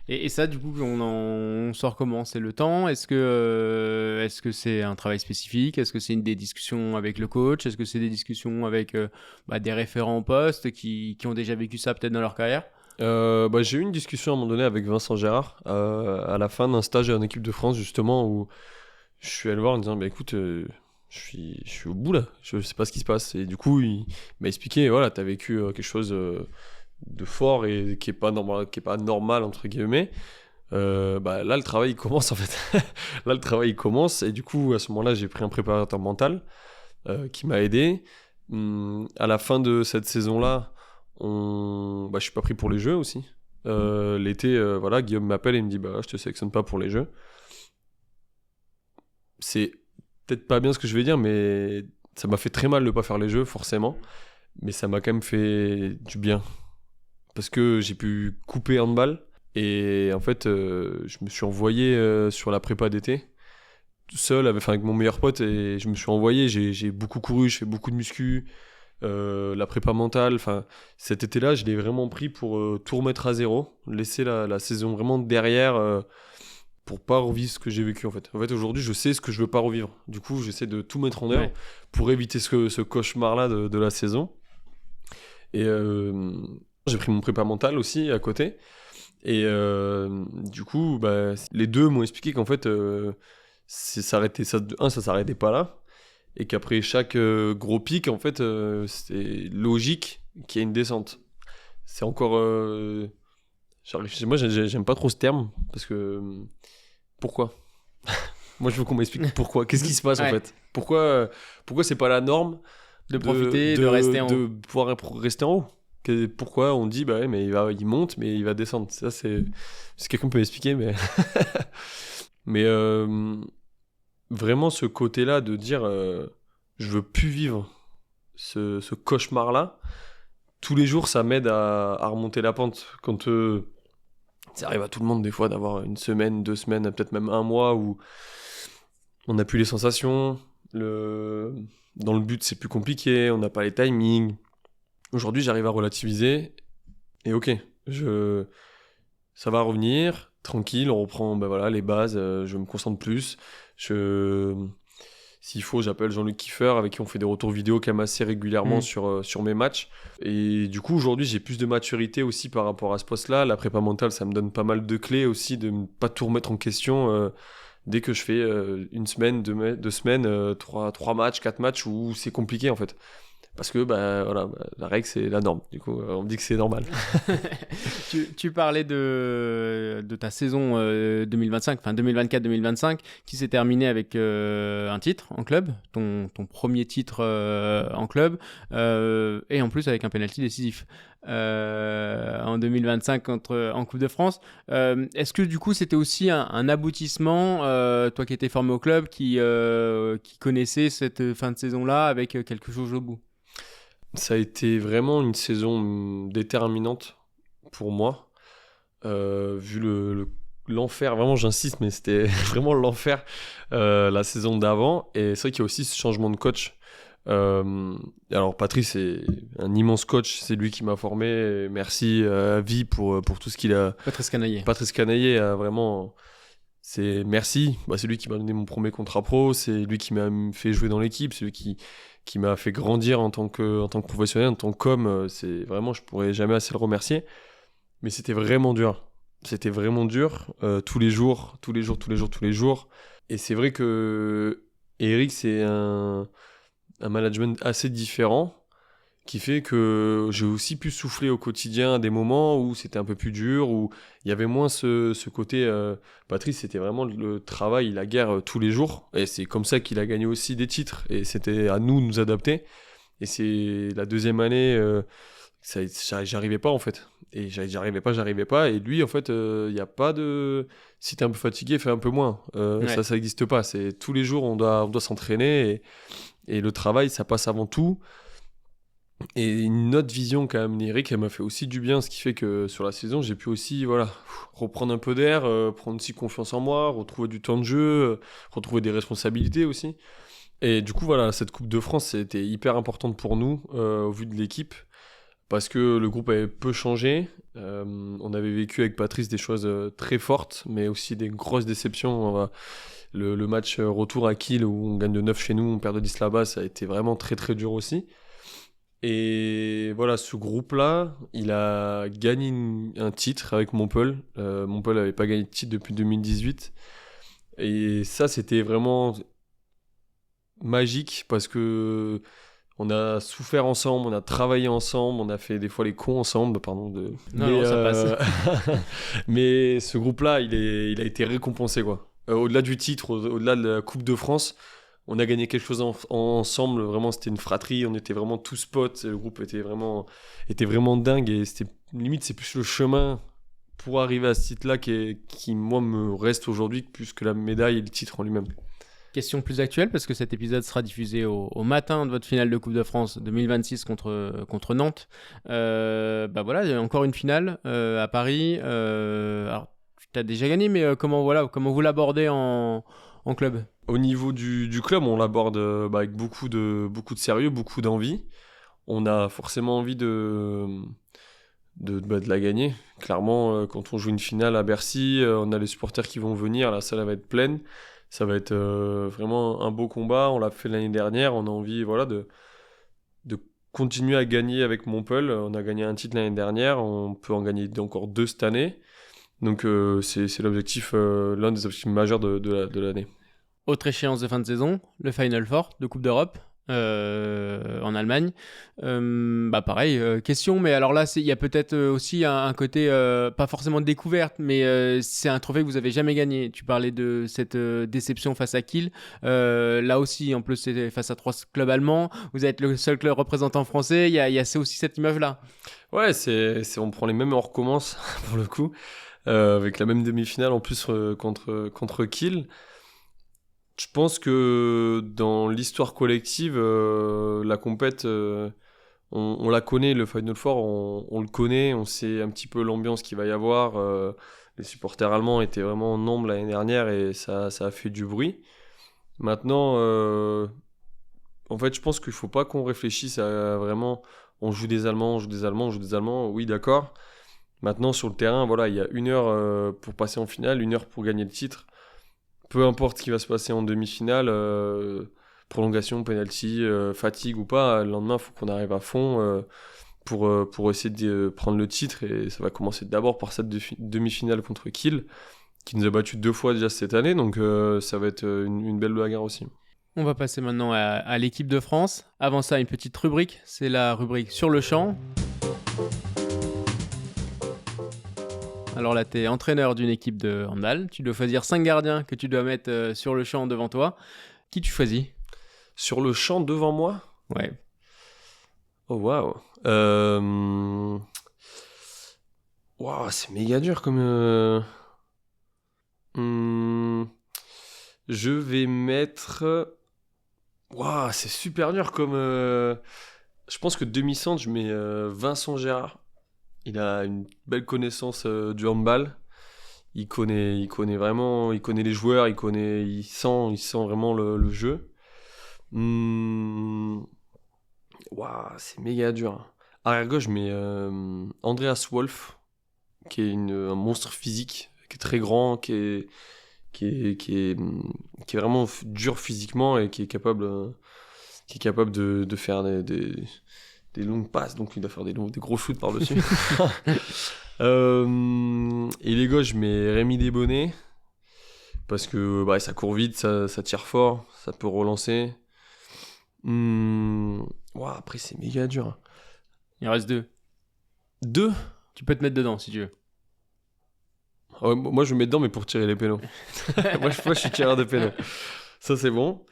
Et ça, du coup, on sort comment? C'est le temps? Est-ce que c'est un travail spécifique? Est-ce que c'est des discussions avec le coach? Est-ce que c'est des discussions avec des référents au poste qui ont déjà vécu ça peut-être dans leur carrière? J'ai eu une discussion à un moment donné avec Vincent Gérard à la fin d'un stage en équipe de France, justement, où je suis allé le voir en disant écoute, je suis au bout là, je sais pas ce qui se passe. Et du coup, il m'a expliqué voilà, t'as vécu quelque chose de fort et qui est pas normal entre guillemets. Là le travail il commence en fait. Là le travail il commence et du coup à ce moment-là j'ai pris un préparateur mental qui m'a aidé. À la fin de cette saison-là, je suis pas pris pour les jeux aussi. L'été, Guillaume m'appelle et il me dit je te sélectionne pas pour les jeux. C'est peut-être pas bien ce que je vais dire, mais ça m'a fait très mal de pas faire les jeux forcément, mais ça m'a quand même fait du bien parce que j'ai pu couper handball et en fait je me suis envoyé sur la prépa d'été tout seul avec mon meilleur pote et je me suis envoyé, j'ai beaucoup couru, je fais beaucoup de muscu, la prépa mentale, cet été-là je l'ai vraiment pris pour tout remettre à zéro, laisser la saison vraiment derrière pour pas revivre ce que j'ai vécu en fait. En fait aujourd'hui je sais ce que je veux pas revivre, du coup j'essaie de tout mettre en œuvre pour éviter ce cauchemar-là de la saison. Et j'ai pris mon prépa mental aussi à côté. Et du coup, les deux m'ont expliqué qu'en fait, ça s'arrêtait pas là. Et qu'après chaque gros pic, en fait, c'est logique qu'il y ait une descente. C'est encore. Moi, j'aime pas trop ce terme. Parce que. Pourquoi? Moi, je veux qu'on m'explique pourquoi. Qu'est-ce qui se passe en fait? Pourquoi c'est pas la norme de profiter, de rester en haut? De pouvoir rester en haut. Pourquoi on dit mais il monte mais il va descendre, ça c'est quelqu'un peut m'expliquer mais mais vraiment ce côté là de dire je veux plus vivre ce cauchemar là tous les jours, ça m'aide à remonter la pente quand ça arrive à tout le monde des fois d'avoir une semaine, 2 semaines, peut-être même un mois où on n'a plus les sensations, dans le but c'est plus compliqué, on n'a pas les timings. Aujourd'hui, j'arrive à relativiser et ok, ça va revenir, tranquille, on reprend les bases, je me concentre plus. S'il faut, j'appelle Jean-Luc Kiefer avec qui on fait des retours vidéo quand même assez régulièrement sur mes matchs. Et du coup, aujourd'hui, j'ai plus de maturité aussi par rapport à ce poste-là. La prépa mentale, ça me donne pas mal de clés aussi de ne pas tout remettre en question dès que je fais une semaine, 2 semaines, 3 matchs, 4 matchs où c'est compliqué en fait. Parce que la règle c'est la norme, du coup on me dit que c'est normal. tu parlais de ta saison 2024-2025 qui s'est terminée avec un titre en club, ton premier titre en club, et en plus avec un penalty décisif en 2025 en Coupe de France. Est-ce que du coup c'était aussi un aboutissement, toi qui étais formé au club, qui connaissait cette fin de saison là avec quelque chose au bout? Ça a été vraiment une saison déterminante pour moi, vu l'enfer, vraiment j'insiste, mais c'était vraiment l'enfer la saison d'avant. Et c'est vrai qu'il y a aussi ce changement de coach. Alors Patrice est un immense coach, c'est lui qui m'a formé. Merci à vie pour tout ce qu'il a. Patrice Canaillé a vraiment. Merci. C'est lui qui m'a donné mon premier contrat pro, c'est lui qui m'a fait jouer dans l'équipe, c'est lui qui m'a fait grandir en tant que professionnel, en tant qu'homme. C'est vraiment, je pourrais jamais assez le remercier. Mais c'était vraiment dur. Tous les jours. Et c'est vrai que Eric, c'est un management assez différent qui fait que j'ai aussi pu souffler au quotidien à des moments où c'était un peu plus dur, où il y avait moins ce côté... Patrice, c'était vraiment le travail, la guerre tous les jours. Et c'est comme ça qu'il a gagné aussi des titres. Et c'était à nous de nous adapter. Et c'est la deuxième année, j'arrivais pas en fait. Et j'arrivais pas. Et lui, en fait, il n'y a pas de... Si t'es un peu fatigué, fais un peu moins. Ça n'existe pas. C'est tous les jours, on doit s'entraîner. Et le travail, ça passe avant tout. Et une autre vision quand même, Eric, elle m'a fait aussi du bien, ce qui fait que sur la saison, j'ai pu aussi reprendre un peu d'air, prendre aussi confiance en moi, retrouver du temps de jeu, retrouver des responsabilités aussi. Et du coup, voilà, cette Coupe de France, c'était hyper importante pour nous, au vu de l'équipe, parce que le groupe avait peu changé. On avait vécu avec Patrice des choses très fortes, mais aussi des grosses déceptions. Le match retour à Kiel, où on gagne de 9 chez nous, on perd de 10 là-bas, ça a été vraiment très très dur aussi. Et voilà, ce groupe-là, il a gagné un titre avec Montpellier. Montpellier n'avait pas gagné de titre depuis 2018. Et ça, c'était vraiment magique parce que on a souffert ensemble, on a travaillé ensemble, on a fait des fois les cons ensemble, pardon. Non, ça passe. Mais ce groupe-là, il a été récompensé, quoi. Au-delà du titre, au-delà de la Coupe de France, on a gagné quelque chose ensemble. Vraiment, c'était une fratrie, on était vraiment tous potes. Le groupe était vraiment dingue et c'était limite, c'est plus le chemin pour arriver à ce titre-là qui moi, me reste aujourd'hui plus que la médaille et le titre en lui-même. Question plus actuelle, parce que cet épisode sera diffusé au matin de votre finale de Coupe de France 2026 contre Nantes. Voilà, il y a encore une finale à Paris. Alors, tu as déjà gagné, mais comment vous l'abordez en club? Au niveau du club, on l'aborde avec beaucoup de sérieux, beaucoup d'envie. On a forcément envie de la gagner. Clairement, quand on joue une finale à Bercy, on a les supporters qui vont venir, la salle va être pleine. Ça va être vraiment un beau combat. On l'a fait l'année dernière. On a envie de continuer à gagner avec Montpellier. On a gagné un titre l'année dernière. On peut en gagner encore 2 cette année. Donc c'est l'objectif, l'un des objectifs majeurs de l'année. Autre échéance de fin de saison, le Final Four de Coupe d'Europe en Allemagne. Pareil, question, mais alors là, il y a peut-être aussi un côté, pas forcément de découverte, mais c'est un trophée que vous avez jamais gagné. Tu parlais de cette déception face à Kiel. Là aussi, en plus, c'est face à 3 clubs allemands. Vous êtes le seul club représentant français. Il y a aussi cette image-là. Ouais, on prend les mêmes et on recommence, pour le coup, avec la même demi-finale en plus contre Kiel. Je pense que dans l'histoire collective, la compète, on la connaît, le Final Four, on le connaît, on sait un petit peu l'ambiance qu'il va y avoir. Les supporters allemands étaient vraiment en nombre l'année dernière et ça a fait du bruit. Maintenant, en fait, je pense qu'il ne faut pas qu'on réfléchisse à vraiment, on joue des Allemands, oui d'accord. Maintenant, sur le terrain, voilà, il y a 1 heure pour passer en finale, 1 heure pour gagner le titre. Peu importe ce qui va se passer en demi-finale, prolongation, penalty, fatigue ou pas, le lendemain, il faut qu'on arrive à fond pour essayer de prendre le titre. Et ça va commencer d'abord par cette demi-finale contre Kiel, qui nous a battu 2 fois déjà cette année. Donc ça va être une belle bagarre aussi. On va passer maintenant à l'équipe de France. Avant ça, une petite rubrique. C'est la rubrique Sur le champ. Alors là, tu es entraîneur d'une équipe de handball. Tu dois choisir 5 gardiens que tu dois mettre sur le champ devant toi. Qui tu choisis? Sur le champ devant moi? Ouais. Oh waouh. Waouh, c'est méga dur comme. Je vais mettre. Waouh, c'est super dur comme. Je pense que demi-centre, je mets Vincent Gérard. Il a une belle connaissance du handball. Il connaît vraiment, il connaît les joueurs, il sent vraiment le jeu. Waouh, c'est méga dur. Arrière gauche, je mets Andreas Wolf, qui est un monstre physique, qui est très grand, qui est vraiment dur physiquement et qui est capable de faire des longues passes, donc il doit faire des gros shoots par-dessus. Et les gauches, je mets Rémi Desbonnets, parce que ça court vite, ça tire fort, ça peut relancer. Après, c'est méga dur. Il en reste 2. 2? Tu peux te mettre dedans si tu veux. Ouais, moi, je me mets dedans, mais pour tirer les pénaux. moi, je suis tireur de pénaux. Ça, c'est bon.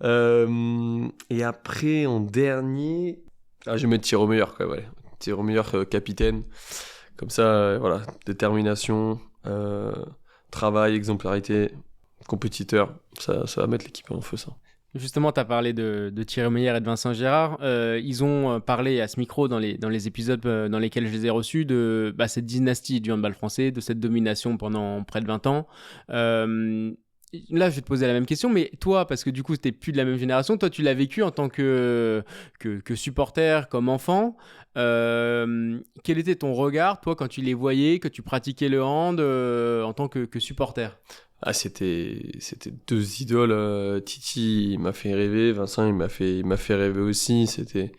Et après, en dernier... je vais mettre tir au meilleur, quoi, ouais. Tir au meilleur capitaine. Comme ça, voilà, détermination, travail, exemplarité, compétiteur. Ça va mettre l'équipe en feu, ça. Justement, tu as parlé de Thierry Meyer et de Vincent Gérard. Ils ont parlé à ce micro dans les épisodes dans lesquels je les ai reçus de cette dynastie du handball français, de cette domination pendant près de 20 ans. Là, je vais te poser la même question, mais toi, parce que du coup, tu n'es plus de la même génération, toi, tu l'as vécu en tant que supporter, comme enfant. Quel était ton regard, toi, quand tu les voyais, que tu pratiquais le hand en tant que supporter? Ah, c'était deux idoles. Titi, il m'a fait rêver. Vincent, il m'a fait rêver aussi. C'était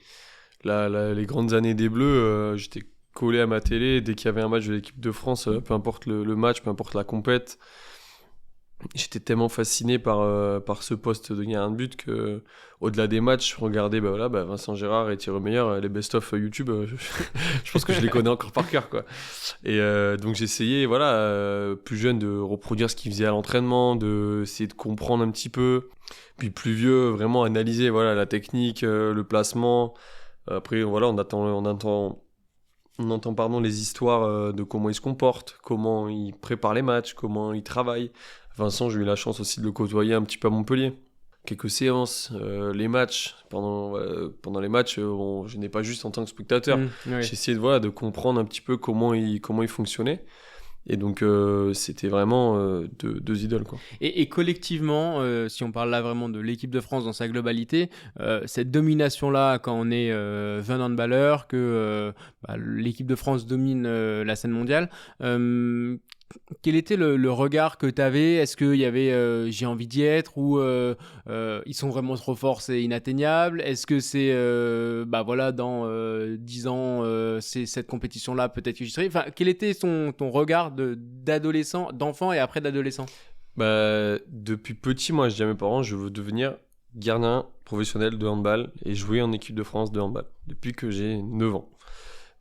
les grandes années des Bleus. J'étais collé à ma télé dès qu'il y avait un match de l'équipe de France, peu importe le match, peu importe la compète. J'étais tellement fasciné par ce poste de gardien de but que, au-delà des matchs, je regardais Vincent Gérard et Thierry Meyer, les best-of YouTube. Je pense que je les connais encore par cœur, quoi. Et donc j'essayais, plus jeune, de reproduire ce qu'ils faisaient à l'entraînement, de essayer de comprendre un petit peu. Puis plus vieux, vraiment analyser, la technique, le placement. Après, on entend pardon, les histoires de comment ils se comportent, comment ils préparent les matchs, comment ils travaillent. Vincent, j'ai eu la chance aussi de le côtoyer un petit peu à Montpellier. Quelques séances, les matchs. Pendant les matchs, je n'ai pas juste en tant que spectateur. Ouais. J'ai essayé de comprendre un petit peu comment il fonctionnait. Et donc, c'était vraiment deux idoles, quoi. Et collectivement, si on parle là vraiment de l'équipe de France dans sa globalité, cette domination-là, quand on est 20 handballeurs, que l'équipe de France domine la scène mondiale, quel était le regard que tu avais? Est-ce qu'il y avait j'ai envie d'y être, ou ils sont vraiment trop forts, c'est inatteignable? Est-ce que c'est dans 10 ans, c'est cette compétition-là, peut-être que j'y serai? Enfin, quel était ton regard d'adolescent, d'enfant et après d'adolescent? Depuis petit, moi, je dis à mes parents, je veux devenir gardien professionnel de handball et jouer en équipe de France de handball depuis que j'ai 9 ans.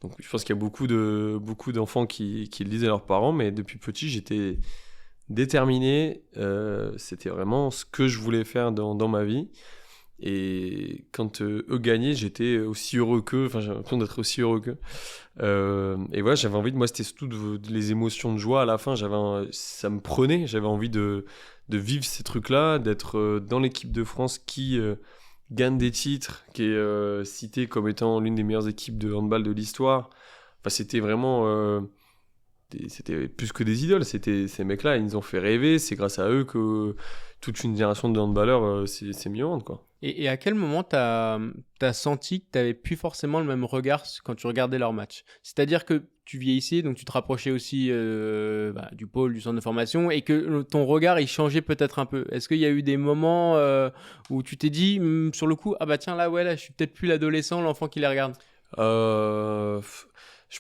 Donc je pense qu'il y a beaucoup d'enfants qui le disent à leurs parents, mais depuis petit, j'étais déterminé. C'était vraiment ce que je voulais faire dans ma vie. Et quand eux gagnaient, j'étais aussi heureux qu'eux. Enfin, j'ai l'impression d'être aussi heureux qu'eux. Et voilà, j'avais envie moi, c'était surtout les émotions de joie à la fin. Ça me prenait. J'avais envie de vivre ces trucs-là, d'être dans l'équipe de France qui gagne des titres, qui est citée comme étant l'une des meilleures équipes de handball de l'histoire. Enfin, c'était vraiment... c'était plus que des idoles, c'était ces mecs-là, ils nous ont fait rêver, c'est grâce à eux que toute une génération de handballeurs s'est mis au hand, quoi. Et à quel moment t'as senti que t'avais plus forcément le même regard quand tu regardais leurs matchs? C'est-à-dire que tu vieillissais, donc tu te rapprochais aussi du pôle, du centre de formation, et que ton regard il changeait peut-être un peu. Est-ce qu'il y a eu des moments où tu t'es dit, sur le coup, ah bah tiens, là je suis peut-être plus l'adolescent, l'enfant qui les regarde? Je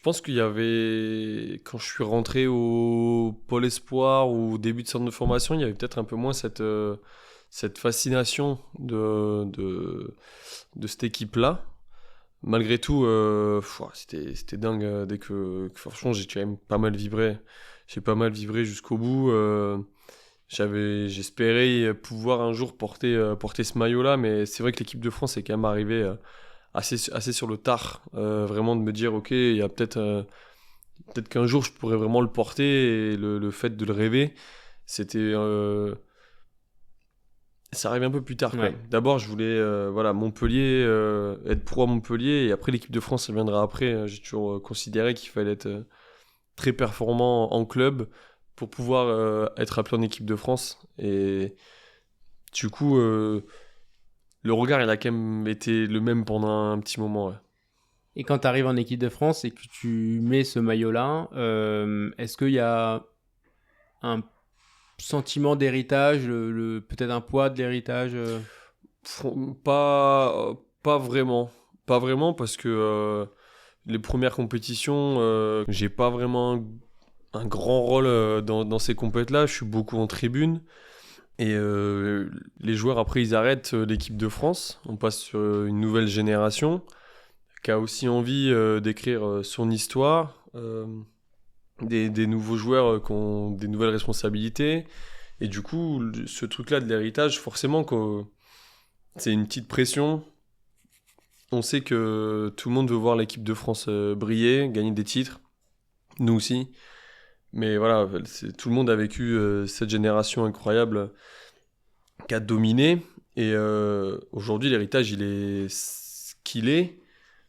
pense qu'il y avait, quand je suis rentré au pôle espoir ou au début de centre de formation, il y avait peut-être un peu moins cette fascination de cette équipe-là. Malgré tout, c'était dingue dès que franchement, j'ai quand même pas mal vibré. J'ai pas mal vibré jusqu'au bout. J'espérais pouvoir un jour porter ce maillot-là, mais c'est vrai que l'équipe de France est quand même arrivée assez sur le tard, vraiment de me dire ok, il y a peut-être qu'un jour je pourrais vraiment le porter, et le fait de le rêver, c'était ça arrive un peu plus tard, quand même. D'abord je voulais Montpellier, être pro à Montpellier, et après l'équipe de France ça viendra après. J'ai toujours considéré qu'il fallait être très performant en club pour pouvoir être appelé en équipe de France, et du coup le regard, il a quand même été le même pendant un petit moment. Ouais. Et quand tu arrives en équipe de France et que tu mets ce maillot-là, est-ce qu'il y a un sentiment d'héritage, peut-être un poids de l'héritage Pas vraiment. Pas vraiment, parce que les premières compétitions, j'ai pas vraiment un grand rôle dans ces compétitions-là. Je suis beaucoup en tribune. Et les joueurs, après, ils arrêtent l'équipe de France. On passe sur une nouvelle génération qui a aussi envie d'écrire son histoire. Des nouveaux joueurs qui ont des nouvelles responsabilités. Et du coup, ce truc-là de l'héritage, forcément, c'est une petite pression. On sait que tout le monde veut voir l'équipe de France briller, gagner des titres. Nous aussi. Mais voilà, tout le monde a vécu cette génération incroyable qui a dominé. Et aujourd'hui, l'héritage, il est ce qu'il est.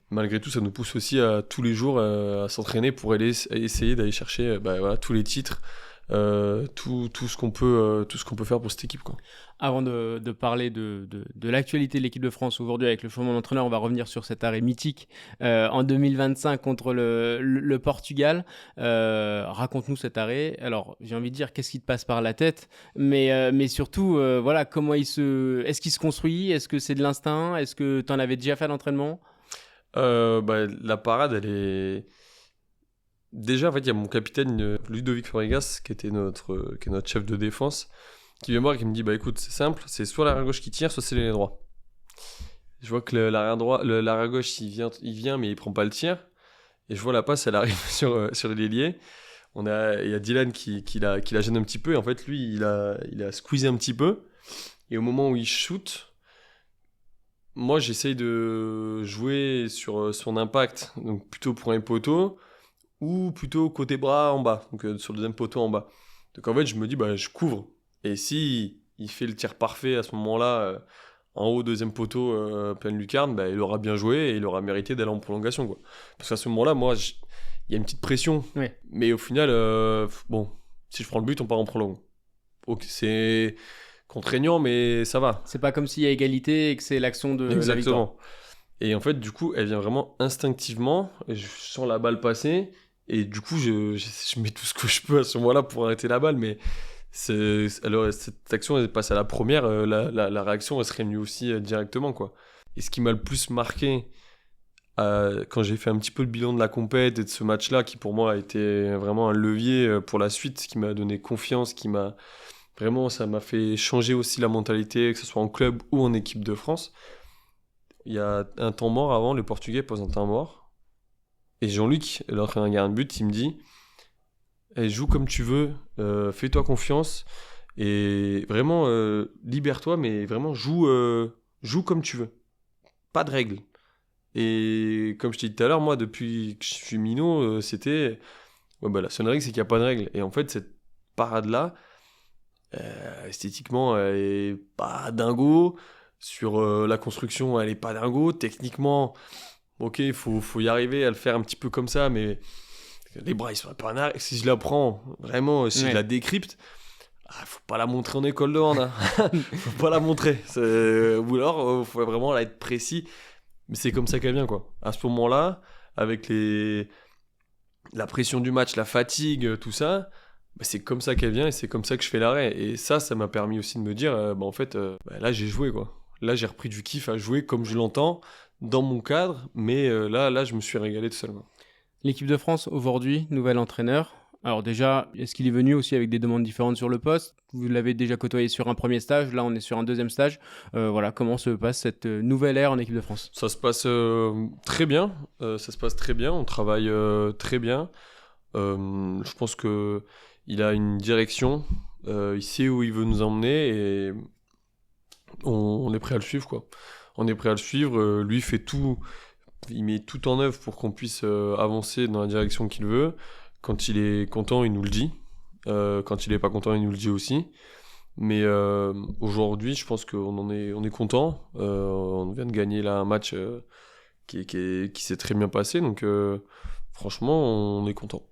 Malgré tout, ça nous pousse aussi à tous les jours à s'entraîner pour essayer d'aller chercher tous les titres, tout ce qu'on peut faire pour cette équipe, quoi. Avant de parler de l'actualité de l'équipe de France aujourd'hui avec le changement d'entraîneur, on va revenir sur cet arrêt mythique en 2025 contre le Portugal. Raconte-nous cet arrêt. Alors, j'ai envie de dire, qu'est-ce qui te passe par la tête, mais surtout, voilà, est-ce qu'il se construit? Est-ce que c'est de l'instinct? Est-ce que tu en avais déjà fait à l'entraînement? La parade, elle est... Déjà, en fait, il y a mon capitaine Ludovic Fabregas, qui est notre chef de défense, qui vient me voir et qui me dit, écoute, c'est simple, c'est soit l'arrière gauche qui tire, soit c'est l'ailier droit. Je vois que l'arrière gauche, il vient, mais il prend pas le tir. Et je vois la passe, elle arrive sur l'ailier. Il y a Dylan qui la gêne un petit peu. Et en fait, lui, il a squeezé un petit peu. Et au moment où il shoot, moi, j'essaye de jouer sur son impact, donc plutôt pour un poteau, ou plutôt côté bras en bas, donc sur le deuxième poteau en bas. Donc en fait, je me dis, je couvre. Et si il fait le tir parfait à ce moment-là, en haut, deuxième poteau, pleine lucarne, il aura bien joué et il aura mérité d'aller en prolongation, quoi. Parce qu'à ce moment-là, moi, il y a une petite pression. Ouais. Mais au final, si je prends le but, on part en prolong. Ok, c'est contraignant, mais ça va. C'est pas comme s'il y a égalité et que c'est l'action de la victoire. Exactement. Et en fait, du coup, elle vient vraiment instinctivement. Je sens la balle passer. Et du coup, je mets tout ce que je peux à ce moment-là pour arrêter la balle. Mais alors, cette action, elle passe à la première. La réaction, elle serait venue aussi directement, quoi. Et ce qui m'a le plus marqué, quand j'ai fait un petit peu le bilan de la compète et de ce match-là, qui pour moi a été vraiment un levier pour la suite, qui m'a donné confiance, vraiment, ça m'a fait changer aussi la mentalité, que ce soit en club ou en équipe de France. Il y a un temps mort avant, le Portugais pose un temps mort. Et Jean-Luc, l'entraîneur gardien de but, il me dit, joue comme tu veux, fais-toi confiance et vraiment libère-toi, mais vraiment joue comme tu veux. Pas de règles. Et comme je t'ai dit tout à l'heure, moi, depuis que je suis minot, c'était... la seule règle, c'est qu'il n'y a pas de règles. Et en fait, cette parade-là, esthétiquement, elle est pas dingo. Sur la construction, elle est pas dingo. Techniquement, ok, il faut y arriver à le faire un petit peu comme ça, mais les bras, ils sont un peu en arrière. Si je la prends, vraiment, si je la décrypte, faut pas la montrer en école de hand. Hein. Faut pas la montrer. Ou alors, faut vraiment être précis. Mais c'est comme ça qu'elle vient, quoi. À ce moment-là, avec la pression du match, la fatigue, tout ça, c'est comme ça qu'elle vient et c'est comme ça que je fais l'arrêt. Et ça m'a permis aussi de me dire, en fait, là, j'ai joué, quoi. Là, j'ai repris du kiff à jouer comme je l'entends, dans mon cadre, mais là, je me suis régalé tout seul. L'équipe de France, aujourd'hui, nouvel entraîneur. Alors déjà, est-ce qu'il est venu aussi avec des demandes différentes sur le poste? Vous l'avez déjà côtoyé sur un premier stage, là on est sur un deuxième stage. Voilà, comment se passe cette nouvelle ère en équipe de France? Ça se passe très bien, on travaille très bien. Je pense qu'il a une direction, il sait où il veut nous emmener et on est prêt à le suivre, quoi. On est prêt à le suivre, lui fait tout, il met tout en œuvre pour qu'on puisse avancer dans la direction qu'il veut. Quand il est content, il nous le dit. Quand il est pas content, il nous le dit aussi. Mais aujourd'hui, je pense on est content. On vient de gagner là un match qui s'est très bien passé. Donc franchement, on est content.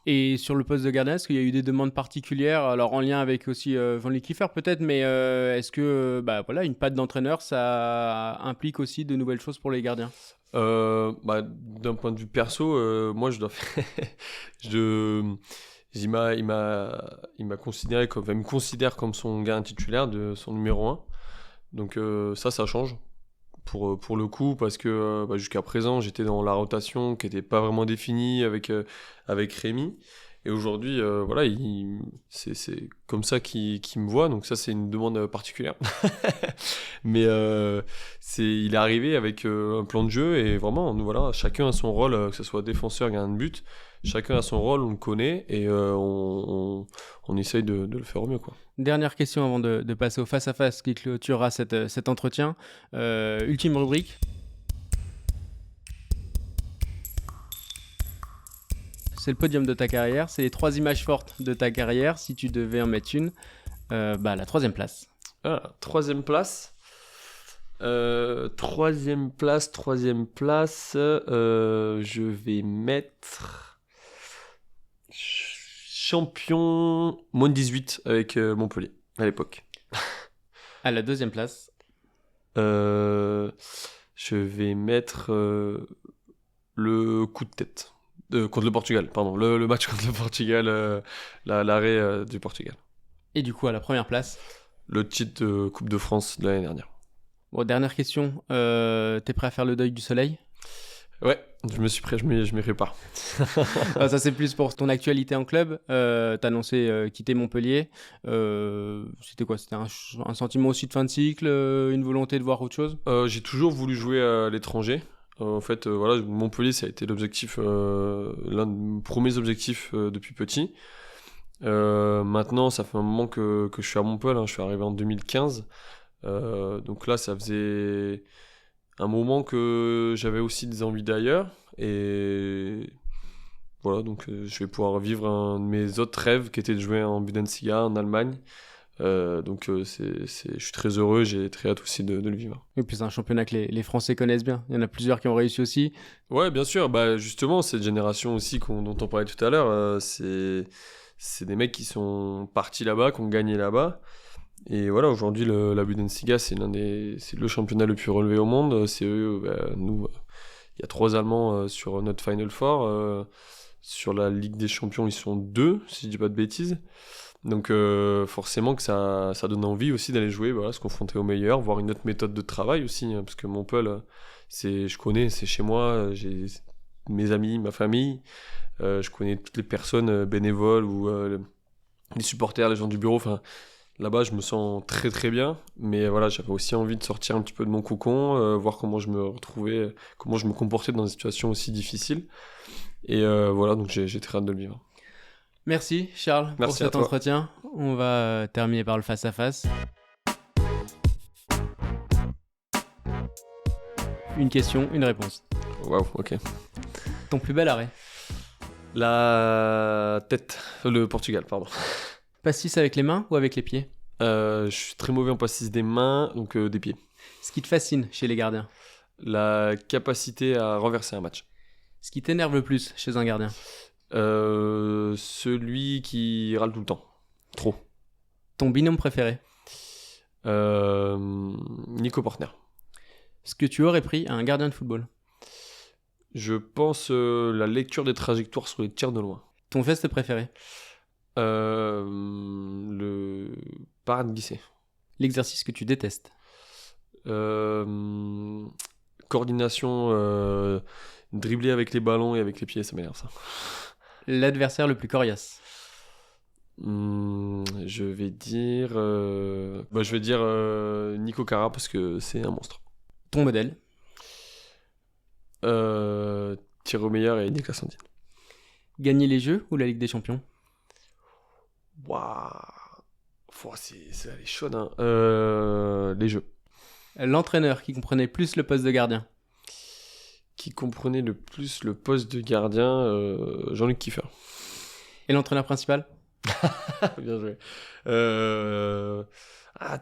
Et sur le poste de gardien, est-ce qu'il y a eu des demandes particulières? Alors en lien avec aussi Jean-Luc Kieffer peut-être, mais est-ce que une patte d'entraîneur, ça implique aussi de nouvelles choses pour les gardiens? D'un point de vue perso, moi je dois faire il m'a considéré comme, il me considère comme son gardien titulaire, de son numéro 1. Donc ça change pour le coup, parce que jusqu'à présent j'étais dans la rotation qui n'était pas vraiment définie avec Rémi. Et aujourd'hui, c'est comme ça qu'il me voit, donc ça c'est une demande particulière. Mais il est arrivé avec un plan de jeu et vraiment, nous, voilà, chacun a son rôle, que ce soit défenseur, gardien de but, chacun a son rôle, on le connaît et on essaye de le faire au mieux, quoi. Dernière question avant de passer au face-à-face qui clôturera cet entretien. Ultime rubrique. C'est le podium de ta carrière, c'est les 3 images fortes de ta carrière. Si tu devais en mettre une, la 3e place. Ah, 3e place. Troisième place, je vais mettre champion moins de 18 avec Montpellier à l'époque. À la deuxième place. Je vais mettre le coup de tête contre le Portugal, pardon, le match contre le Portugal, l'arrêt du Portugal. Et du coup, à la première place. Le titre de Coupe de France de l'année dernière. Bon, dernière question. T'es prêt à faire le deuil du soleil ? Ouais, je me suis prêt, je m'y prépare. Ça, c'est plus pour ton actualité en club. T'as annoncé quitter Montpellier. C'était quoi ? C'était un sentiment aussi de fin de cycle, une volonté de voir autre chose ? J'ai toujours voulu jouer à l'étranger. En fait, voilà, Montpellier, ça a été l'objectif, l'un de mes premiers objectifs depuis petit. Maintenant, ça fait un moment que je suis à Montpellier, hein. Je suis arrivé en 2015. Donc là, ça faisait un moment que j'avais aussi des envies d'ailleurs. Et voilà, donc je vais pouvoir vivre un de mes autres rêves qui était de jouer en Bundesliga en Allemagne. Donc je suis très heureux, j'ai très hâte aussi de le vivre. Et puis c'est un championnat que les Français connaissent bien. Il y en a plusieurs qui ont réussi aussi. Ouais, bien sûr. Bah, justement, cette génération aussi dont on parlait tout à l'heure, c'est des mecs qui sont partis là-bas, qui ont gagné là-bas. Et voilà, aujourd'hui, la Bundesliga, c'est le championnat le plus relevé au monde. C'est eux, nous, il y a 3 Allemands sur notre Final Four. Sur la Ligue des Champions, ils sont 2, si je dis pas de bêtises. Donc forcément que ça donne envie aussi d'aller jouer, voilà, se confronter aux meilleurs, voir une autre méthode de travail aussi, hein, parce que Montpellier, je connais, c'est chez moi, j'ai mes amis, ma famille, je connais toutes les personnes bénévoles ou les supporters, les gens du bureau, enfin là-bas je me sens très très bien, mais voilà, j'avais aussi envie de sortir un petit peu de mon cocon, voir comment je me retrouvais, comment je me comportais dans des situations aussi difficiles, et voilà, donc j'ai très hâte de le vivre. Merci Charles pour cet entretien. On va terminer par le face-à-face. Une question, une réponse. Waouh, ok. Ton plus bel arrêt ? La tête, le Portugal, pardon. Passis avec les mains ou avec les pieds ? Je suis très mauvais en passis des mains, donc des pieds. Ce qui te fascine chez les gardiens ? La capacité à renverser un match. Ce qui t'énerve le plus chez un gardien ? Celui qui râle tout le temps. Trop. Ton binôme préféré ? Nico Portner. Ce que tu aurais pris à un gardien de football ? Je pense la lecture des trajectoires sur les tirs de loin. Ton geste préféré ? Le parade glissé. L'exercice que tu détestes ? Coordination, dribbler avec les ballons et avec les pieds, ça m'énerve ça. L'adversaire le plus coriace ? Je vais dire Nico Cara parce que c'est un monstre. Ton modèle ? Thierry Meyer et Nicolas Sandine. Gagner les Jeux ou la Ligue des Champions ? Waouh, c'est elle est chaude, hein. Les Jeux. L'entraîneur qui comprenait plus le poste de gardien ? Qui comprenait le plus le poste de gardien, Jean-Luc Kiefer. Et l'entraîneur principal ? Bien joué.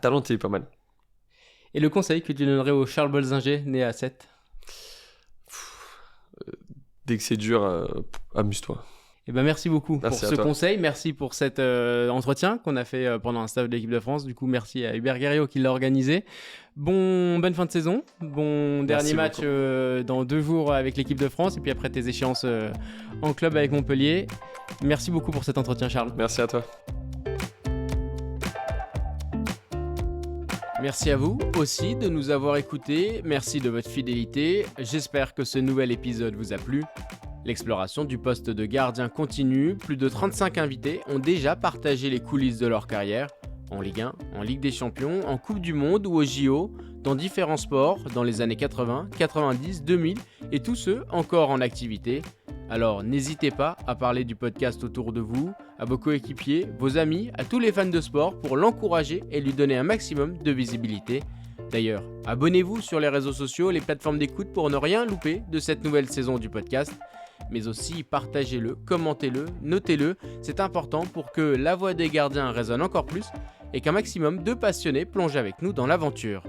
Talent, t'es pas mal. Et le conseil que tu donnerais au Charles Bolzinger, né à 7 ? Dès que c'est dur, amuse-toi. Eh ben merci beaucoup pour ce conseil, merci pour cet entretien qu'on a fait pendant un staff de l'équipe de France. Du coup, merci à Hubert Guerriot qui l'a organisé. Bonne fin de saison, dernier match dans 2 jours avec l'équipe de France et puis après tes échéances en club avec Montpellier. Merci beaucoup pour cet entretien, Charles. Merci à toi. Merci à vous aussi de nous avoir écoutés. Merci de votre fidélité. J'espère que ce nouvel épisode vous a plu. L'exploration du poste de gardien continue. Plus de 35 invités ont déjà partagé les coulisses de leur carrière. En Ligue 1, en Ligue des Champions, en Coupe du Monde ou au JO, dans différents sports, dans les années 80, 90, 2000 et tous ceux encore en activité. Alors n'hésitez pas à parler du podcast autour de vous, à vos coéquipiers, vos amis, à tous les fans de sport pour l'encourager et lui donner un maximum de visibilité. D'ailleurs, abonnez-vous sur les réseaux sociaux, les plateformes d'écoute pour ne rien louper de cette nouvelle saison du podcast. Mais aussi partagez-le, commentez-le, notez-le, c'est important pour que la voix des gardiens résonne encore plus et qu'un maximum de passionnés plongent avec nous dans l'aventure.